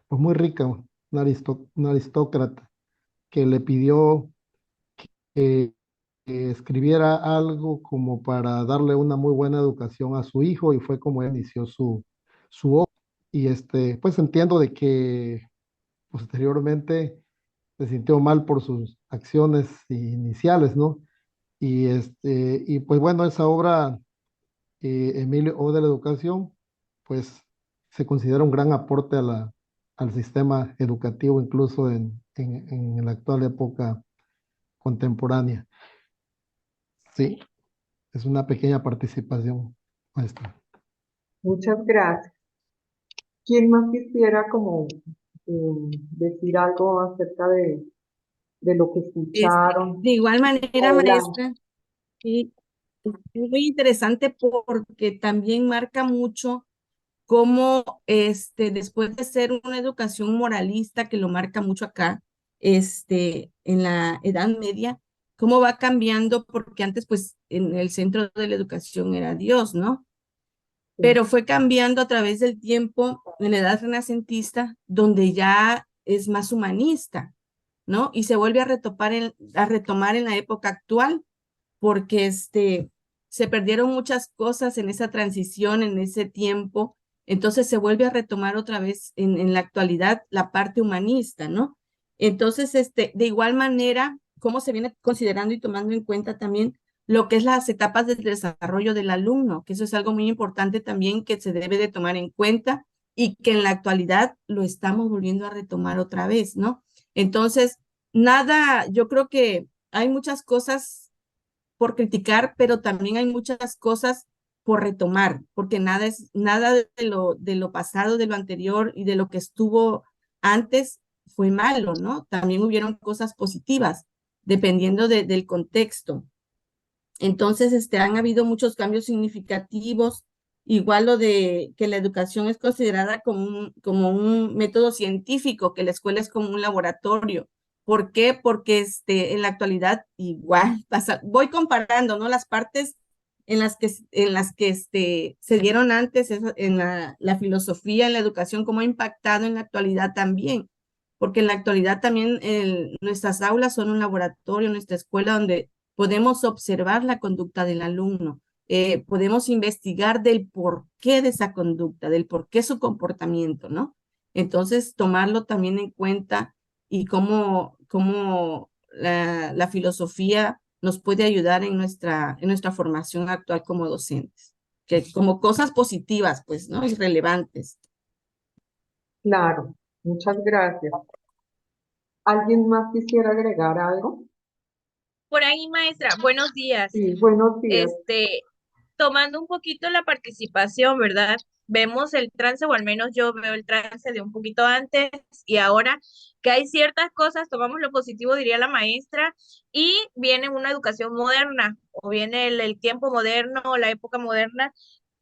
Speaker 2: pues muy rica, una aristócrata, que le pidió que escribiera algo como para darle una muy buena educación a su hijo y fue como él inició su obra. Y pues entiendo de que posteriormente se sintió mal por sus acciones iniciales, ¿no? Y pues bueno, esa obra, Emilio O de la Educación, pues se considera un gran aporte al sistema educativo, incluso en la actual época contemporánea. Sí, es una pequeña participación, maestra.
Speaker 1: muchas gracias. ¿Quién más quisiera como decir algo acerca de lo que
Speaker 3: De
Speaker 1: escucharon?
Speaker 3: igual manera,
Speaker 1: Adelante.
Speaker 3: maestra, sí, es muy interesante porque también marca mucho cómo después de ser una educación moralista que lo marca mucho acá, en la Edad Media, cómo va cambiando, porque antes pues en el centro de la educación era Dios, ¿no?
Speaker 1: Sí,
Speaker 3: Pero fue cambiando a través del tiempo en la edad renacentista, donde ya es más humanista. ¿no? Y se vuelve a retomar en la época actual, porque se perdieron muchas cosas en esa transición, en ese tiempo, entonces se vuelve a retomar otra vez en la actualidad la parte humanista, ¿no? Entonces, de igual manera, cómo se viene considerando y tomando en cuenta también lo que es las etapas del desarrollo del alumno, que eso es algo muy importante también que se debe de tomar en cuenta y que en la actualidad lo estamos volviendo a retomar otra vez, ¿no? Entonces, nada, yo creo que hay muchas cosas por criticar, pero también hay muchas cosas por retomar, porque nada de lo pasado, de lo anterior y de lo que estuvo antes fue malo, ¿no? También hubieron cosas positivas, dependiendo del contexto. Entonces, han habido muchos cambios significativos, igual lo de que la educación es considerada como un método científico, que la escuela es como un laboratorio. ¿Por qué? Porque en la actualidad igual pasa, voy comparando, ¿no? Las partes en las que se dieron antes, en la filosofía, en la educación, cómo ha impactado en la actualidad también, porque en la actualidad también nuestras aulas son un laboratorio, nuestra escuela donde podemos observar la conducta del alumno, podemos investigar del porqué de esa conducta, del porqué su comportamiento, ¿no? Entonces, tomarlo también en cuenta y cómo la filosofía nos puede ayudar en nuestra formación actual como docentes, que como cosas positivas, pues, ¿no? Y relevantes.
Speaker 1: Claro, muchas gracias. ¿Alguien más quisiera agregar algo?
Speaker 4: Por ahí, maestra, buenos días.
Speaker 1: Sí, buenos días.
Speaker 4: Tomando un poquito la participación, ¿verdad? Vemos el trance, o al menos yo veo el trance de un poquito antes y ahora, que hay ciertas cosas, tomamos lo positivo, diría la maestra, y viene una educación moderna, o viene el tiempo moderno, o la época moderna,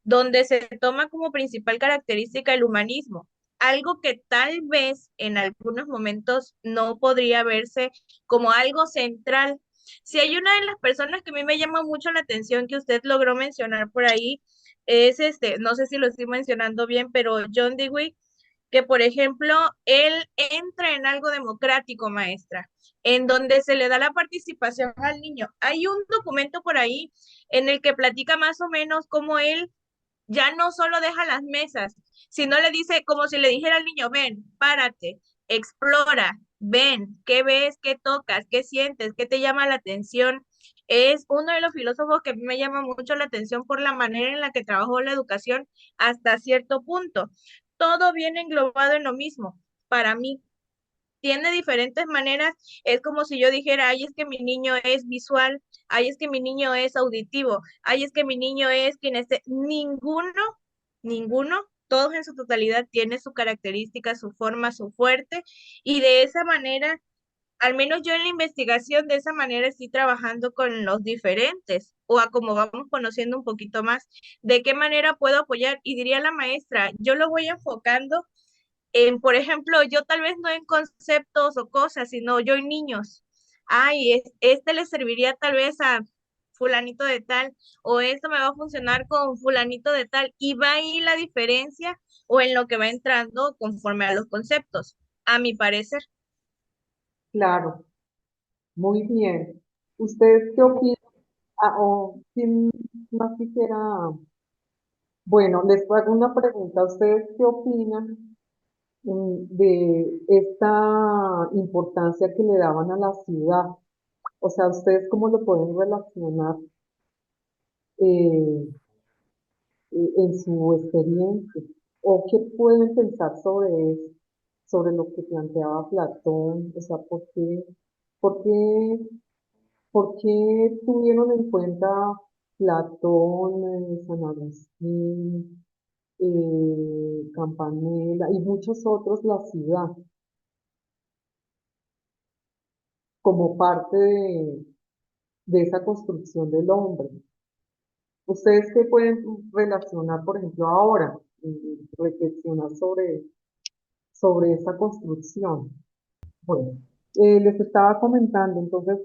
Speaker 4: donde se toma como principal característica el humanismo, algo que tal vez en algunos momentos no podría verse como algo central. Si hay una de las personas que a mí me llama mucho la atención que usted logró mencionar por ahí, es no sé si lo estoy mencionando bien, pero John Dewey, que por ejemplo, él entra en algo democrático, maestra, en donde se le da la participación al niño. Hay un documento por ahí en el que platica más o menos cómo él ya no solo deja las mesas, sino le dice como si le dijera al niño, ven, párate, explora, ven, qué ves, qué tocas, qué sientes, qué te llama la atención. Es uno de los filósofos que me llama mucho la atención por la manera en la que trabajó la educación hasta cierto punto. Todo viene englobado en lo mismo. Para mí, tiene diferentes maneras. Es como si yo dijera, ay, es que mi niño es visual, ay, es que mi niño es auditivo, ay, es que mi niño es ninguno, todos en su totalidad tiene su característica, su forma, su fuerte, y de esa manera, al menos yo en la investigación, de esa manera estoy trabajando con los diferentes, o a como vamos conociendo un poquito más, de qué manera puedo apoyar, y diría la maestra, yo lo voy enfocando por ejemplo, yo tal vez no en conceptos o cosas, sino yo en niños. Ay, este le serviría tal vez a fulanito de tal, o esto me va a funcionar con fulanito de tal, y va ahí la diferencia o en lo que va entrando conforme a los conceptos, a mi parecer.
Speaker 1: Claro, muy bien. ¿Ustedes qué opinan? Ah, o quién más quisiera. Bueno, les hago una pregunta. ¿Ustedes qué opinan de esta importancia que le daban a la ciudad? O sea, ¿ustedes cómo lo pueden relacionar eh, en su experiencia? ¿O qué pueden pensar sobre eso, sobre lo que planteaba Platón? O sea, por qué, por qué tuvieron en cuenta Platón, San Agustín, Campanella y muchos otros la ciudad como parte de esa construcción del hombre? ¿Ustedes qué pueden relacionar, por ejemplo, ahora, reflexionar sobre esa construcción? Bueno, les estaba comentando, entonces,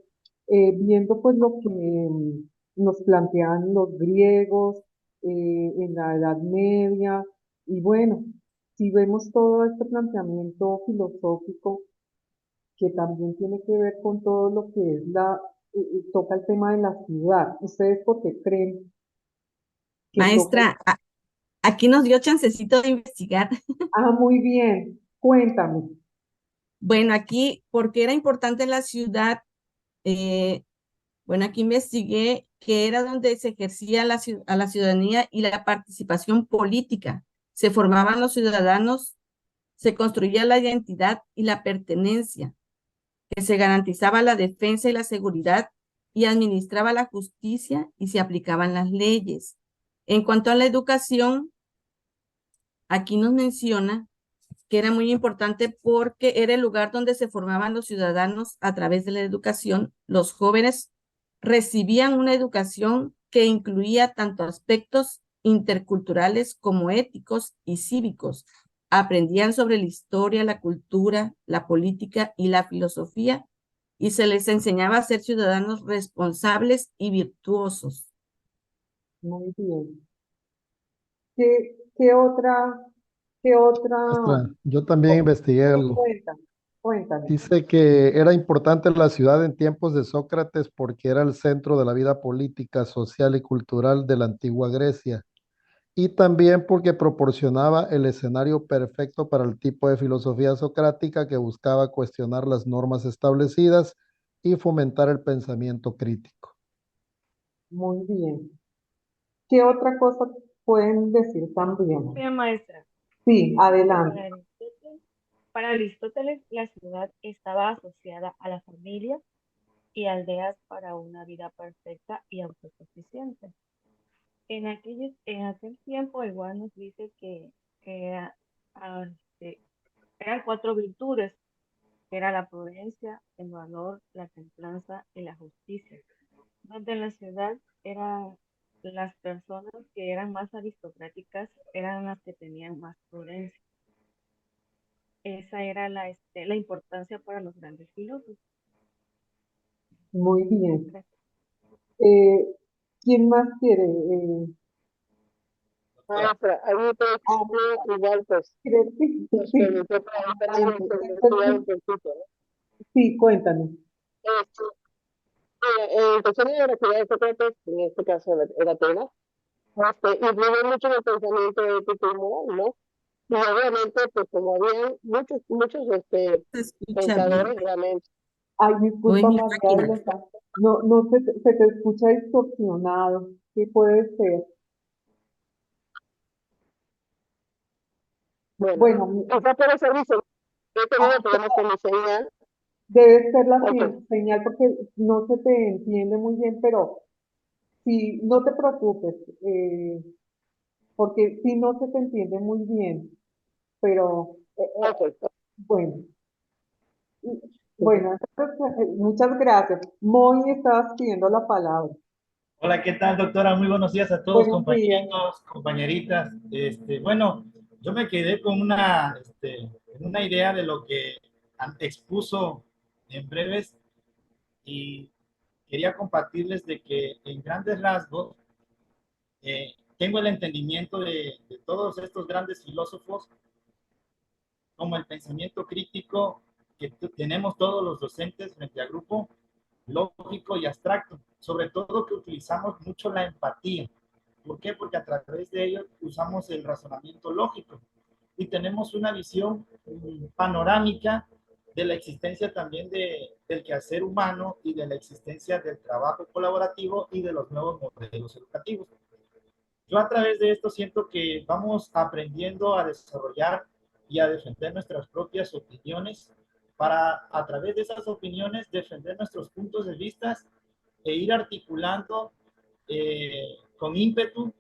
Speaker 1: viendo pues lo que nos planteaban los griegos en la Edad Media, y bueno, si vemos todo este planteamiento filosófico que también tiene que ver con todo lo que es toca el tema de la ciudad. ¿Ustedes por qué creen que toca?
Speaker 3: Maestra, aquí nos dio chancecito de investigar.
Speaker 1: Ah, muy bien, cuéntame.
Speaker 3: Bueno, aquí, porque era importante la ciudad, eh, bueno, aquí investigué que era donde se ejercía a la ciudadanía y la participación política. Se formaban los ciudadanos, se construía la identidad y la pertenencia, que se garantizaba la defensa y la seguridad y administraba la justicia y se aplicaban las leyes. En cuanto a la educación, aquí nos menciona que era muy importante porque era el lugar donde se formaban los ciudadanos a través de la educación. Los jóvenes recibían una educación que incluía tanto aspectos interculturales como éticos y cívicos. Aprendían sobre la historia, la cultura, la política y la filosofía y se les enseñaba a ser ciudadanos responsables y virtuosos.
Speaker 1: Muy bien. ¿Qué otra?
Speaker 2: Maestra, yo también investigué algo.
Speaker 1: Cuéntame, cuéntame.
Speaker 2: Dice que era importante la ciudad en tiempos de Sócrates porque era el centro de la vida política, social y cultural de la antigua Grecia. Y también porque proporcionaba el escenario perfecto para el tipo de filosofía socrática que buscaba cuestionar las normas establecidas y fomentar el pensamiento crítico.
Speaker 1: Muy bien. ¿Qué otra cosa pueden decir también?
Speaker 5: Bien, maestra.
Speaker 1: Sí, adelante.
Speaker 5: Para Aristóteles, la ciudad estaba asociada a la familia y aldeas para una vida perfecta y autosuficiente. En aquel tiempo, igual nos dice que ah, este, eran cuatro virtudes, que era la prudencia, el valor, la templanza y la justicia, donde en la ciudad eran las personas que eran más aristocráticas, eran las que tenían más prudencia. Esa era la importancia para los grandes filósofos.
Speaker 1: Muy bien.
Speaker 5: Gracias.
Speaker 1: ¿Quién más quiere?
Speaker 6: Maestra, a mí
Speaker 1: Ah,
Speaker 6: igual, pues,
Speaker 1: ¿quiere? Sí,
Speaker 6: nos
Speaker 1: sí.
Speaker 6: permitió preguntar algo sobre estudiar un poquito, ¿no?
Speaker 1: Sí, cuéntame.
Speaker 6: Este, en cuestión de la actividad de Sócrates, en este caso era Atenas, influyó mucho en el pensamiento ético y moral, ¿no? Y obviamente, pues como había muchos
Speaker 3: Se escucha bien.
Speaker 6: pensadores realmente.
Speaker 1: Ay,
Speaker 3: Uy,
Speaker 1: disculpa,
Speaker 3: mi
Speaker 1: María
Speaker 3: máquina.
Speaker 1: Elena. No, no se te escucha distorsionado. ¿Qué puede ser?
Speaker 6: Bueno,
Speaker 1: Bueno,
Speaker 6: quizá puede ser yo he tenido problemas con mi señal.
Speaker 1: debe ser la
Speaker 6: Ok,
Speaker 1: señal porque no se te entiende muy bien, pero sí, no te preocupes, porque sí no se te entiende muy bien, pero
Speaker 6: ok.
Speaker 1: bueno, bueno, entonces, muchas gracias. Moy, estabas pidiendo la palabra.
Speaker 7: Hola, ¿qué tal, doctora? Muy buenos días a todos,
Speaker 1: Buenos días.
Speaker 7: compañeritos, compañeritas. Bueno, yo me quedé con una idea de lo que expuso en breves y quería compartirles de que en grandes rasgos tengo el entendimiento de todos estos grandes filósofos como el pensamiento crítico que tenemos todos los docentes frente al grupo, lógico y abstracto, sobre todo que utilizamos mucho la empatía. ¿Por qué? Porque a través de ello usamos el razonamiento lógico y tenemos una visión panorámica de la existencia también del quehacer humano y de la existencia del trabajo colaborativo y de los nuevos modelos educativos. Yo a través de esto siento que vamos aprendiendo a desarrollar y a defender nuestras propias opiniones para a través de esas opiniones defender nuestros puntos de vista e ir articulando con ímpetu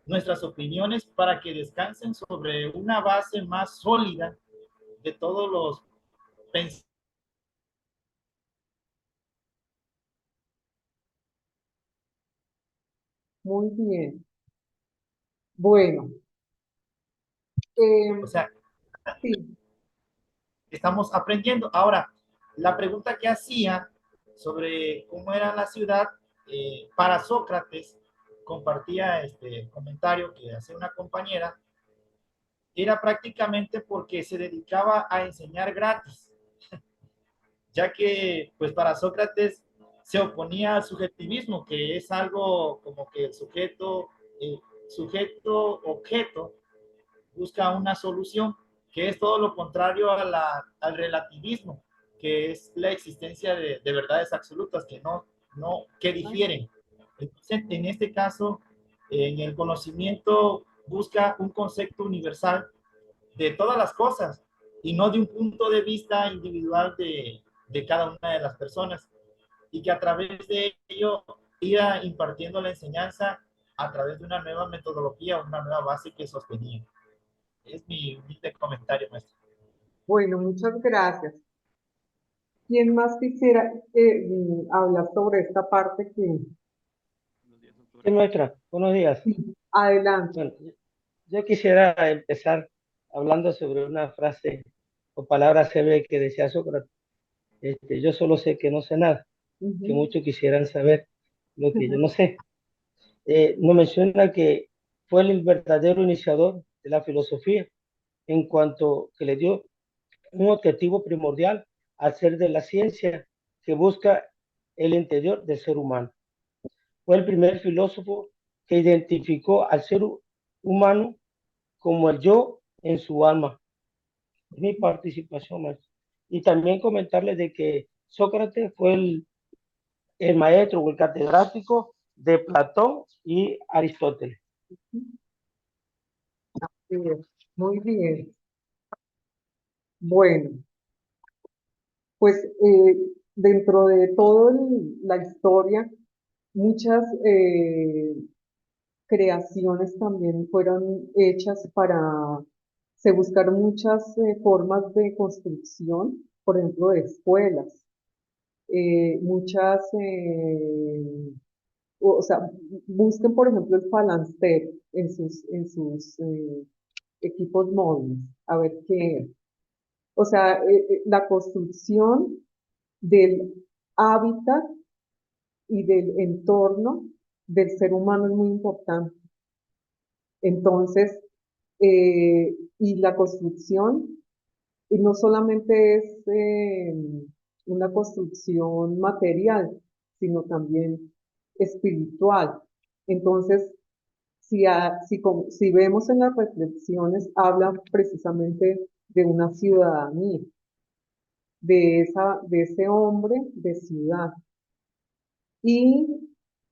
Speaker 7: nuestras opiniones para que descansen sobre una base más sólida de todos los pensamientos.
Speaker 1: Muy bien. Bueno,
Speaker 7: O sea,
Speaker 1: sí,
Speaker 7: estamos aprendiendo. Ahora, la pregunta que hacía sobre cómo era la ciudad, para Sócrates, compartía este comentario que hace una compañera, era prácticamente porque se dedicaba a enseñar gratis. ya que pues para Sócrates se oponía al subjetivismo, que es algo como que el sujeto objeto busca una solución, que es todo lo contrario al relativismo, que es la existencia de verdades absolutas que difieren. Entonces, en este caso, en el conocimiento busca un concepto universal de todas las cosas y no de un punto de vista individual de cada una de las personas, y que a través de ello iba impartiendo la enseñanza a través de una nueva metodología, una nueva base que sostenía. Es mi humilde comentario, maestro.
Speaker 1: Bueno, muchas gracias. ¿Quién más quisiera hablar sobre esta parte que...
Speaker 8: Sí, maestra, buenos días.
Speaker 1: Sí, adelante.
Speaker 8: Bueno, yo quisiera empezar hablando sobre una frase o palabra célebre que decía Sócrates. Yo solo sé que no sé nada, que muchos quisieran saber lo que yo no sé. Nos menciona que fue el verdadero iniciador de la filosofía, en cuanto que le dio un objetivo primordial al ser de la ciencia que busca el interior del ser humano. Fue el primer filósofo que identificó al ser humano como el yo en su alma. Es mi participación, maestro. Y también comentarles de que Sócrates fue el maestro o el catedrático de Platón y Aristóteles.
Speaker 1: Muy bien. Bueno, pues dentro de toda la historia, muchas creaciones también fueron hechas para, se buscaron muchas formas de construcción, por ejemplo, de escuelas, muchas, o sea, busquen, por ejemplo, el falancero en sus equipos móviles, a ver qué es. O sea, la construcción del hábitat y del entorno del ser humano es muy importante. Entonces, y la construcción, y no solamente es una construcción material, sino también espiritual. Entonces, si vemos en las reflexiones, habla precisamente de una ciudadanía, de ese hombre de ciudad. Y,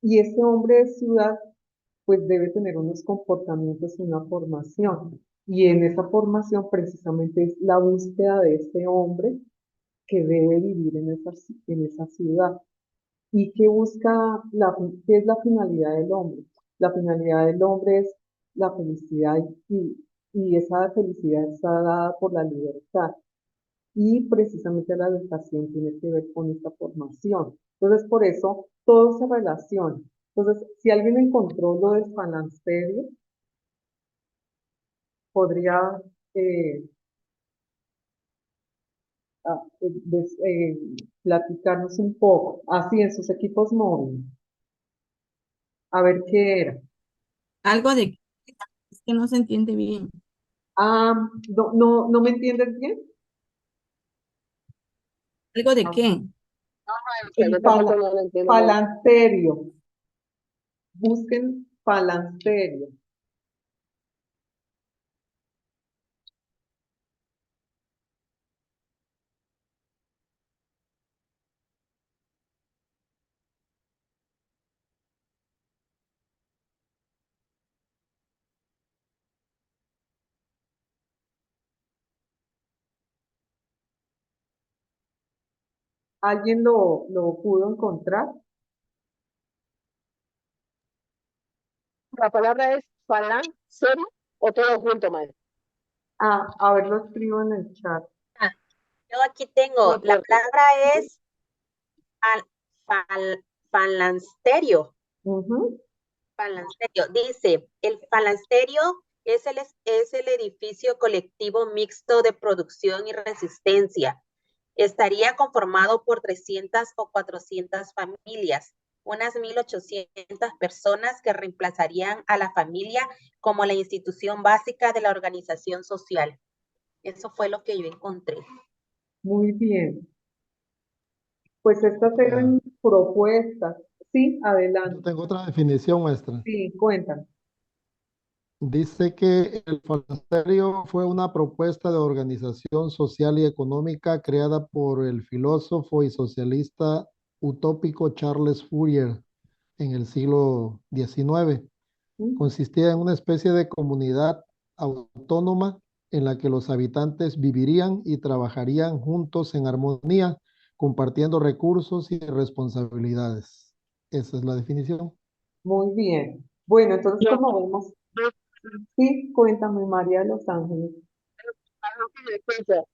Speaker 1: y ese hombre de ciudad pues debe tener unos comportamientos y una formación. Y en esa formación precisamente es la búsqueda de ese hombre que debe vivir en esa ciudad. ¿Y qué busca, qué es la finalidad del hombre? La finalidad del hombre es la felicidad y esa felicidad está dada por la libertad. Y precisamente la educación tiene que ver con esta formación. Entonces, por eso todo se relaciona. Entonces, si alguien encontró lo del falasterio, podría eh, platicarnos un poco, así en sus equipos móviles, a ver qué era.
Speaker 3: Algo de es que no se entiende bien.
Speaker 1: Ah, no me entiendes bien.
Speaker 3: ¿Algo de
Speaker 1: Ah,
Speaker 3: qué?
Speaker 1: el
Speaker 6: No lo entiendo muy bien.
Speaker 1: falansterio. Busquen falansterio. ¿Alguien lo pudo encontrar?
Speaker 6: La palabra es falancero o todo junto, maestro.
Speaker 1: Ah, a ver, lo escribo en el chat.
Speaker 9: Ah, yo aquí tengo, la palabra es falansterio. Falansterio. Dice, el falansterio es el edificio colectivo mixto de producción y resistencia. Estaría conformado por 300 o 400 familias, unas 1.800 personas que reemplazarían a la familia como la institución básica de la organización social. Eso fue lo que yo encontré.
Speaker 1: Muy bien. Pues estas
Speaker 2: Ya.
Speaker 1: eran propuestas. Sí,
Speaker 2: Yo
Speaker 1: adelante.
Speaker 2: tengo otra definición, maestra.
Speaker 1: Sí, cuéntame.
Speaker 2: Dice que el falasterio fue una propuesta de organización social y económica creada por el filósofo y socialista utópico Charles Fourier en el siglo XIX. Consistía en una especie de comunidad autónoma en la que los habitantes vivirían y trabajarían juntos en armonía, compartiendo recursos y responsabilidades. Esa es la definición.
Speaker 1: Muy bien. Bueno, entonces
Speaker 6: Yo,
Speaker 1: como vemos,
Speaker 6: yo,
Speaker 1: sí, cuéntame, María de los Ángeles.
Speaker 6: algo que me piensa,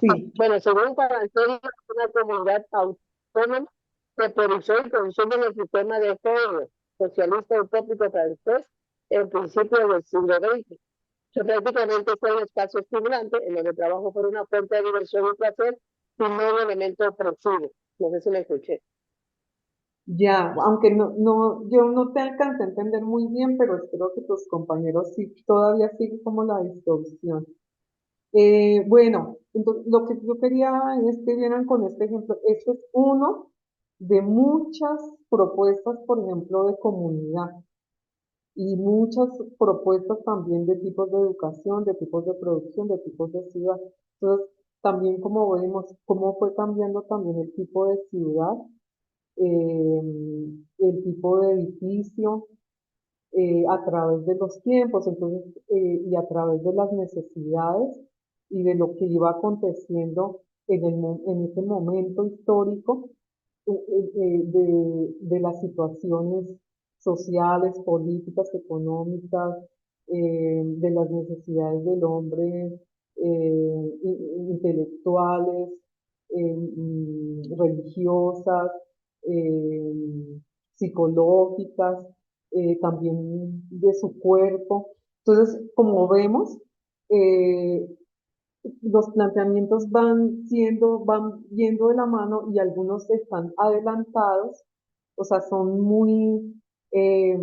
Speaker 1: Sí,
Speaker 6: bueno, según para una comunidad autónoma que priorizó y consume el sistema de género socialista utópico francés en principio del siglo XX. Yo prácticamente fue un espacio estimulante en donde trabajo por una fuente de diversión y placer y no un elemento opresivo. No sé si me escuché.
Speaker 1: ya, aunque yo no te alcancé a entender muy bien, pero espero que tus compañeros sí, todavía sigue como la distorsión. Bueno, entonces lo que yo quería es que vieran con este ejemplo. Este es uno de muchas propuestas, por ejemplo, de comunidad y muchas propuestas también de tipos de educación, de tipos de producción, de tipos de ciudad. Entonces, también como vemos, cómo fue cambiando también el tipo de ciudad, eh, el tipo de edificio, a través de los tiempos, entonces, y a través de las necesidades y de lo que iba aconteciendo en ese momento histórico, de las situaciones sociales, políticas, económicas, de las necesidades del hombre, intelectuales, religiosas, eh, psicológicas, también de su cuerpo. Entonces, como vemos, eh, los planteamientos van yendo de la mano y algunos están adelantados, o sea, son muy eh,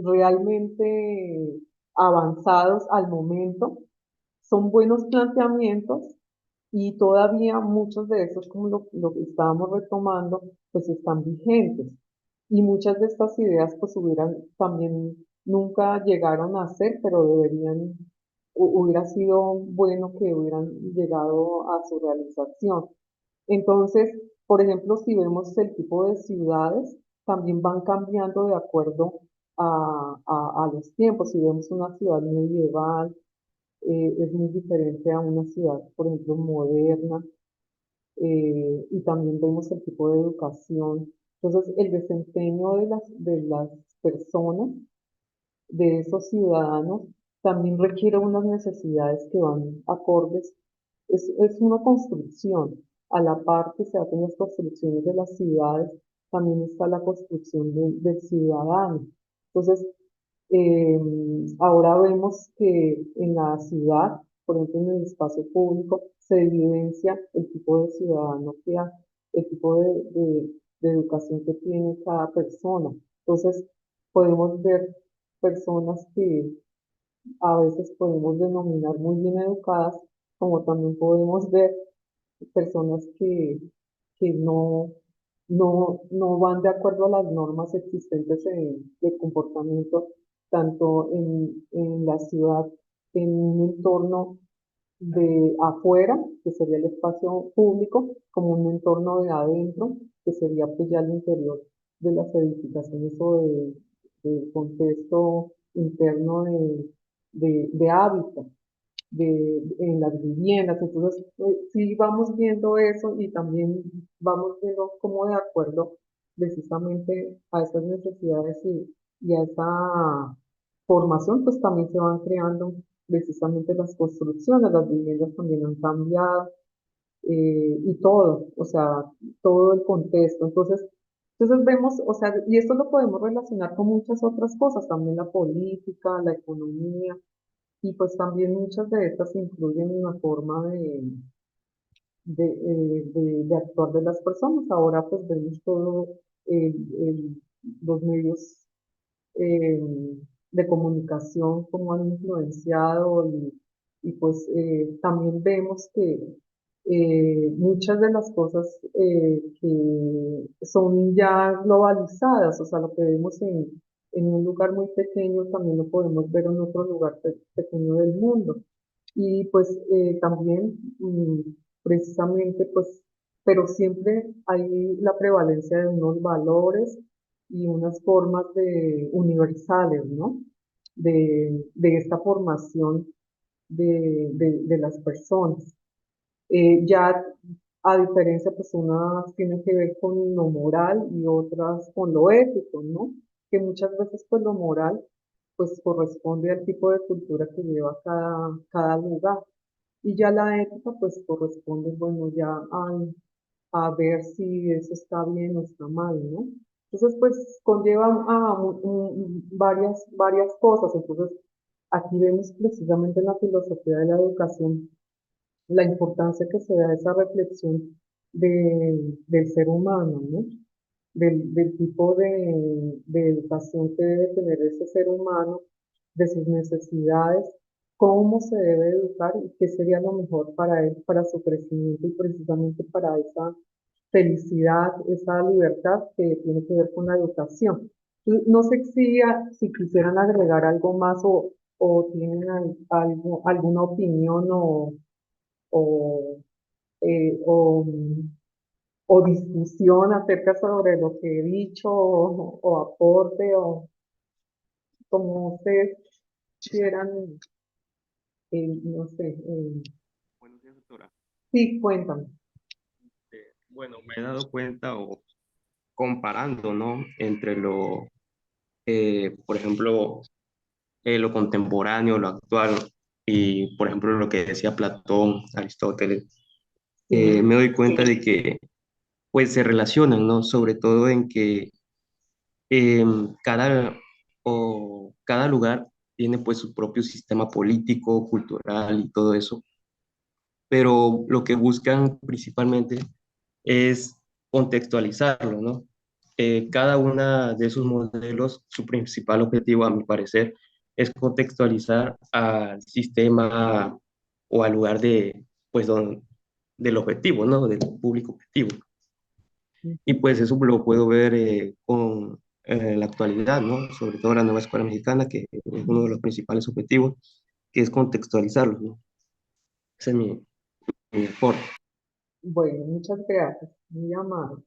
Speaker 1: realmente avanzados al momento, son buenos planteamientos y todavía muchos de esos, como lo que estábamos retomando, pues están vigentes. Y muchas de estas ideas pues hubieran también nunca llegaron a ser, pero hubiera sido bueno que hubieran llegado a su realización. Entonces, por ejemplo, si vemos el tipo de ciudades, también van cambiando de acuerdo a los tiempos. Si vemos una ciudad medieval, es muy diferente a una ciudad, por ejemplo, moderna, y también vemos el tipo de educación. Entonces, el desempeño de las personas, de esos ciudadanos, también requiere unas necesidades que van acordes. Es una construcción. A la par que se hacen las construcciones de las ciudades, también está la construcción del ciudadano. Entonces, eh, ahora vemos que en la ciudad, por ejemplo, en el espacio público, se evidencia el tipo de ciudadano que hay, el tipo de educación que tiene cada persona. Entonces, podemos ver personas que a veces podemos denominar muy bien educadas, como también podemos ver personas que no van de acuerdo a las normas existentes de comportamiento, tanto en la ciudad, en un entorno de afuera, que sería el espacio público, como un entorno de adentro, que sería pues ya el interior de las edificaciones o del contexto interno de hábitat en las viviendas. Entonces, sí vamos viendo eso y también vamos viendo cómo de acuerdo precisamente a esas necesidades y a esa formación, pues también se van creando precisamente las construcciones, las viviendas también han cambiado, y todo, o sea, todo el contexto. Entonces vemos, o sea, y esto lo podemos relacionar con muchas otras cosas, también la política, la economía, y pues también muchas de estas influyen en la forma de actuar de las personas. Ahora pues vemos todo los medios eh, de comunicación, cómo han influenciado y pues también vemos que muchas de las cosas que son ya globalizadas, o sea, lo que vemos en un lugar muy pequeño también lo podemos ver en otro lugar pequeño del mundo. Y pues también precisamente pues, pero siempre hay la prevalencia de unos valores y unas formas de universales, ¿no? De esta formación de las personas. Ya a diferencia, pues unas tienen que ver con lo moral y otras con lo ético, ¿no? Que muchas veces pues lo moral pues corresponde al tipo de cultura que lleva cada lugar. Y ya la ética pues corresponde, bueno, ya a ver si eso está bien o está mal, ¿no? Entonces pues conlleva a varias cosas. Entonces aquí vemos precisamente en la filosofía de la educación la importancia que se da a esa reflexión del ser humano, ¿no? Del tipo de educación que debe tener ese ser humano, de sus necesidades, cómo se debe educar y qué sería lo mejor para él, para su crecimiento y precisamente para esa felicidad, esa libertad que tiene que ver con la educación. No sé si quisieran agregar algo más o tienen alguna opinión o, o o discusión acerca sobre lo que he dicho o aporte o como ustedes quieran, no sé.
Speaker 10: Buenos días, doctora.
Speaker 1: Sí, cuéntame.
Speaker 10: Bueno, me he dado cuenta o comparando, ¿no? Entre por ejemplo, lo contemporáneo, lo actual y, por ejemplo, lo que decía Platón, Aristóteles,
Speaker 1: Sí,
Speaker 10: me doy cuenta de que, pues, se relacionan, ¿no? Sobre todo en que cada, cada lugar tiene, pues, su propio sistema político, cultural y todo eso, pero lo que buscan principalmente es contextualizarlo, ¿no? Cada una de esos modelos, su principal objetivo, a mi parecer, es contextualizar al sistema o al lugar pues, del objetivo, ¿no? Del público objetivo. Y pues eso lo puedo ver con la actualidad, ¿no? Sobre todo la nueva escuela mexicana, que es uno de los principales objetivos, que es contextualizarlo, ¿no? Ese es mi aporte.
Speaker 1: bueno, muchas gracias, muy amable.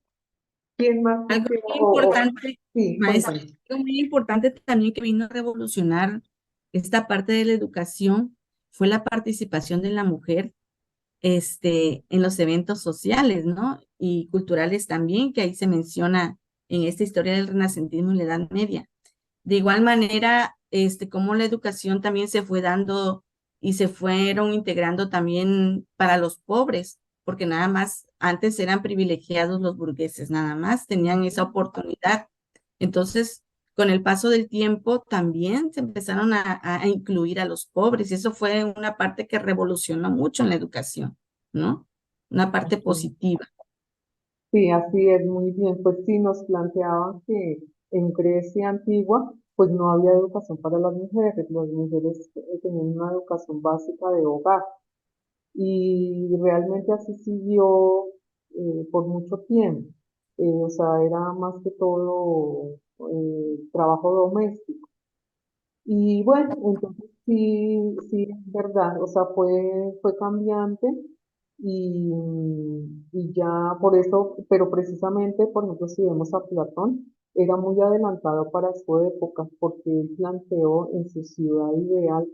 Speaker 1: ¿Quién más
Speaker 3: Algo
Speaker 1: quisiera?
Speaker 3: muy importante,
Speaker 1: Sí,
Speaker 3: maestra,
Speaker 1: cuéntame.
Speaker 3: algo muy importante también que vino a revolucionar esta parte de la educación fue la participación de la mujer en los eventos sociales, ¿no? Y culturales también, que ahí se menciona en esta historia del renacentismo y la Edad Media. De igual manera, cómo la educación también se fue dando y se fueron integrando también para los pobres, porque nada más antes eran privilegiados los burgueses, nada más tenían esa oportunidad. Entonces, con el paso del tiempo también se empezaron a incluir a los pobres y eso fue una parte que revolucionó mucho en la educación, ¿no? Una parte
Speaker 1: Así.
Speaker 3: positiva.
Speaker 1: Sí, así es, muy bien. Pues sí, nos planteaban que en Grecia antigua, pues no había educación para las mujeres tenían una educación básica de hogar. Y realmente así siguió por mucho tiempo. O sea, era más que todo trabajo doméstico. Y bueno, entonces sí, sí, es verdad, o sea, fue cambiante y ya por eso, pero precisamente, por ejemplo, si vemos a Platón, era muy adelantado para su época porque él planteó en su ciudad ideal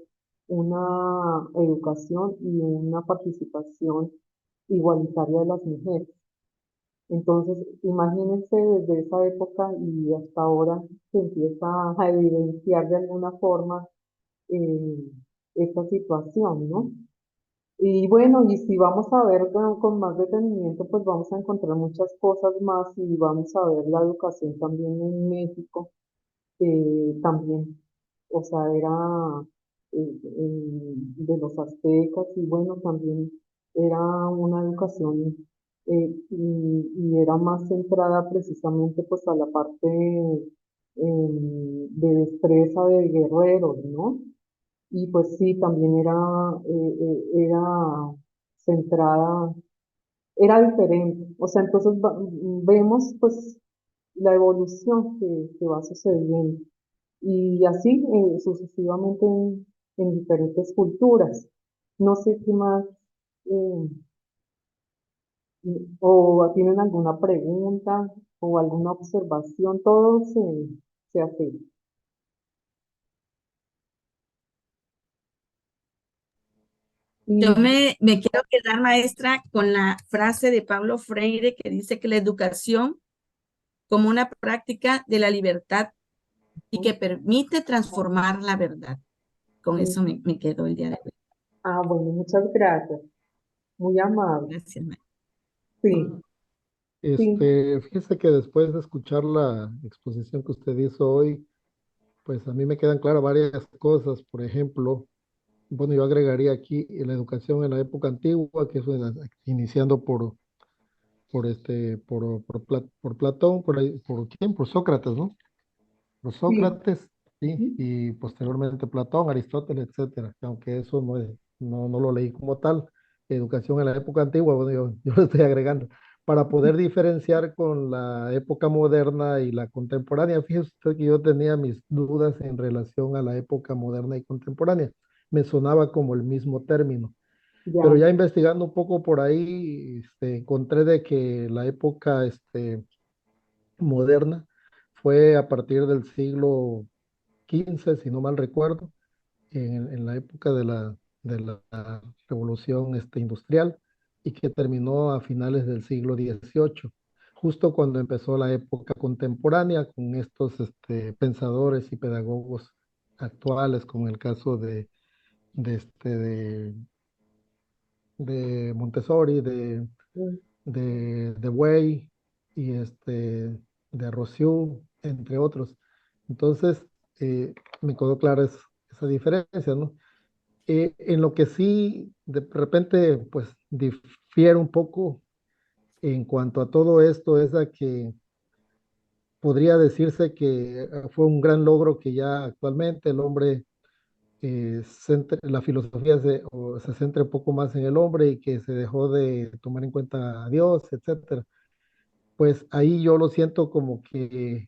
Speaker 1: una educación y una participación igualitaria de las mujeres. Entonces, imagínense desde esa época y hasta ahora se empieza a evidenciar de alguna forma eh, esta situación, ¿no? Y bueno, y si vamos a ver con más detenimiento, pues vamos a encontrar muchas cosas más y vamos a ver la educación también en México, también, o sea, era de los aztecas y bueno, también era una educación y era más centrada precisamente pues a la parte de destreza de guerreros, ¿no? Y pues sí, también era centrada era diferente. O sea, entonces vemos pues la evolución que va sucediendo y así sucesivamente en diferentes culturas. No sé qué más, eh, o tienen alguna pregunta o alguna observación, todo se hace.
Speaker 3: Yo
Speaker 1: Y
Speaker 3: me quiero quedar, maestra, con la frase de Pablo Freire que dice que la educación como una práctica de la libertad y que permite transformar la verdad. Con eso me quedo el día de hoy.
Speaker 1: bueno, muchas gracias. Muy amable.
Speaker 3: Gracias, maestra.
Speaker 1: Sí, sí,
Speaker 2: Fíjese que después de escuchar la exposición que usted hizo hoy, pues a mí me quedan claras varias cosas. Por ejemplo, bueno, yo agregaría aquí la educación en la época antigua, que es iniciando por Platón, ¿por quién? Por Sócrates, ¿no? Por
Speaker 1: sí.
Speaker 2: Sócrates, sí,
Speaker 1: Ujú.
Speaker 2: y posteriormente Platón, Aristóteles, etcétera, aunque eso no lo leí como tal. Educación en la época antigua, bueno, yo lo estoy agregando, para poder diferenciar con la época moderna y la contemporánea. Fíjese usted que yo tenía mis dudas en relación a la época moderna y contemporánea. Me sonaba como el mismo término, pero
Speaker 1: Ya,
Speaker 2: ya investigando un poco por ahí, encontré de que la época moderna fue a partir del siglo XV, si no mal recuerdo, en la época de la revolución industrial, y que terminó a finales del siglo XVIII, justo cuando empezó la época contemporánea con estos pensadores y pedagogos actuales, como el caso de, este, de, de Montessori,
Speaker 1: mm,
Speaker 2: de Way y de Rousseau, entre otros. Entonces, me quedó clara esa diferencia, ¿no? En lo que sí, de repente, pues difiere un poco en cuanto a todo esto, es a que podría decirse que fue un gran logro que ya actualmente el hombre, la filosofía se centre un poco más en el hombre y que se dejó de tomar en cuenta a Dios, etcétera. Pues ahí yo lo siento como que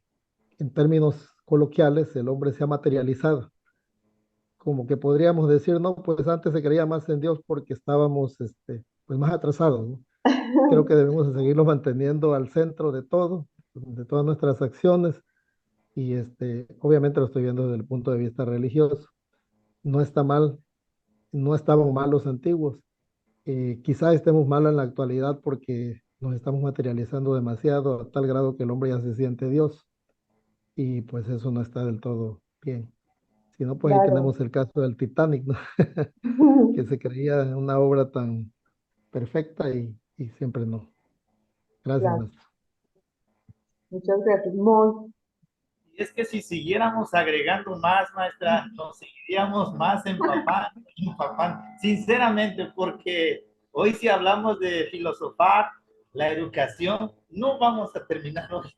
Speaker 2: en términos coloquiales el hombre se ha materializado, como que podríamos decir, no, pues antes se creía más en Dios porque estábamos pues más atrasados, ¿no? Creo que debemos de seguirlo manteniendo al centro de todas nuestras acciones, y obviamente lo estoy viendo desde el punto de vista religioso. No está mal, no estaban mal los antiguos. Quizá estemos mal en la actualidad porque nos estamos materializando demasiado a tal grado que el hombre ya se siente Dios, y pues eso no está del todo bien. Si no, pues ahí
Speaker 1: claro.
Speaker 2: tenemos el caso del Titanic, ¿no? Que se creía una obra tan perfecta y siempre no. Gracias,
Speaker 1: Claro,
Speaker 2: maestro.
Speaker 1: muchas gracias. Mon,
Speaker 7: Y es que si siguiéramos agregando más, maestra, nos seguiríamos más empapando, sinceramente, porque hoy si hablamos de filosofar, la educación, no vamos a terminar hoy,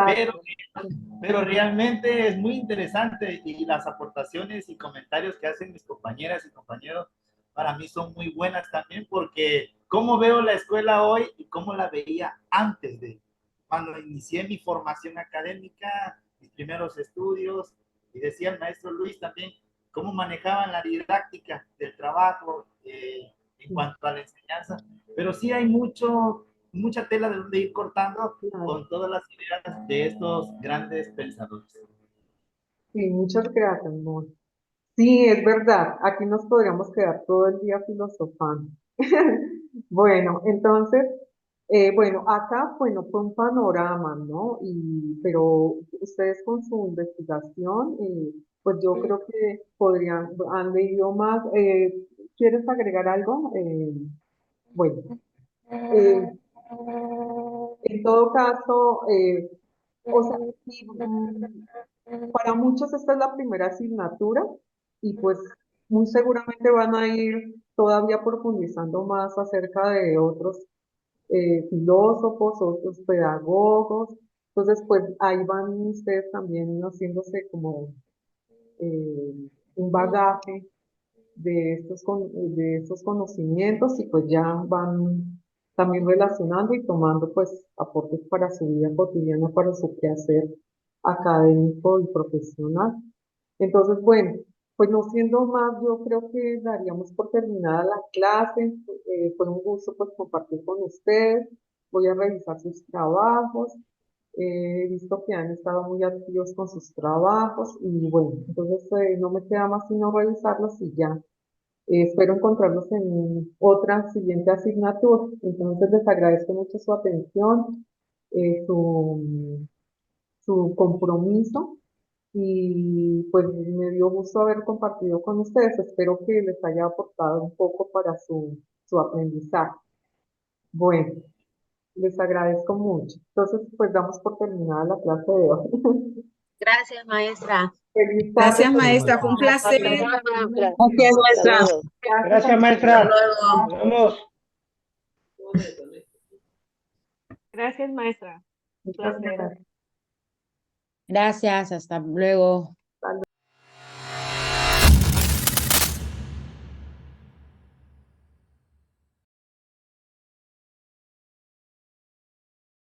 Speaker 7: pero,
Speaker 1: exacto.
Speaker 7: pero realmente es muy interesante y las aportaciones y comentarios que hacen mis compañeras y compañeros para mí son muy buenas también, porque cómo veo la escuela hoy y cómo la veía antes de cuando inicié mi formación académica, mis primeros estudios, y decía el maestro Luis también cómo manejaban la didáctica del trabajo en cuanto a la enseñanza, pero sí hay mucha tela de donde ir cortando
Speaker 1: Claro.
Speaker 7: con todas las ideas de estos grandes pensadores.
Speaker 1: Sí, muchas gracias, Mon. Sí, es verdad. Aquí nos podríamos quedar todo el día filosofando. Bueno, entonces, bueno, acá, bueno, fue un panorama, ¿no? Pero ustedes con su investigación, pues yo creo que han leído más. ¿Quieres agregar algo? Bueno, eh, en todo caso, o sea, sí, para muchos esta es la primera asignatura y pues muy seguramente van a ir todavía profundizando más acerca de otros filósofos, otros pedagogos. Entonces, pues ahí van ustedes también haciéndose como eh, un bagaje de estos conocimientos y pues ya van también relacionando y tomando pues aportes para su vida cotidiana, para su quehacer académico y profesional. Entonces, bueno, pues no siendo más, yo creo que daríamos por terminada la clase. Fue un gusto pues compartir con ustedes. Voy a revisar sus trabajos. He visto que han estado muy activos con sus trabajos y bueno, entonces no me queda más sino revisarlos y ya. Espero encontrarlos en otra siguiente asignatura. Entonces les agradezco mucho su atención, su compromiso y pues me dio gusto haber compartido con ustedes. Espero que les haya aportado un poco para su aprendizaje. Bueno, les agradezco mucho. Entonces, pues damos por terminada la clase de hoy.
Speaker 9: Gracias, maestra.
Speaker 1: Feliz tarde.
Speaker 3: Gracias, maestra. Fue un placer.
Speaker 9: Gracias, maestra.
Speaker 8: Gracias, maestra.
Speaker 9: Hasta luego.
Speaker 8: Nos vemos.
Speaker 5: Gracias, maestra. Un
Speaker 1: Muchas
Speaker 5: placer.
Speaker 1: gracias.
Speaker 11: Gracias, hasta luego.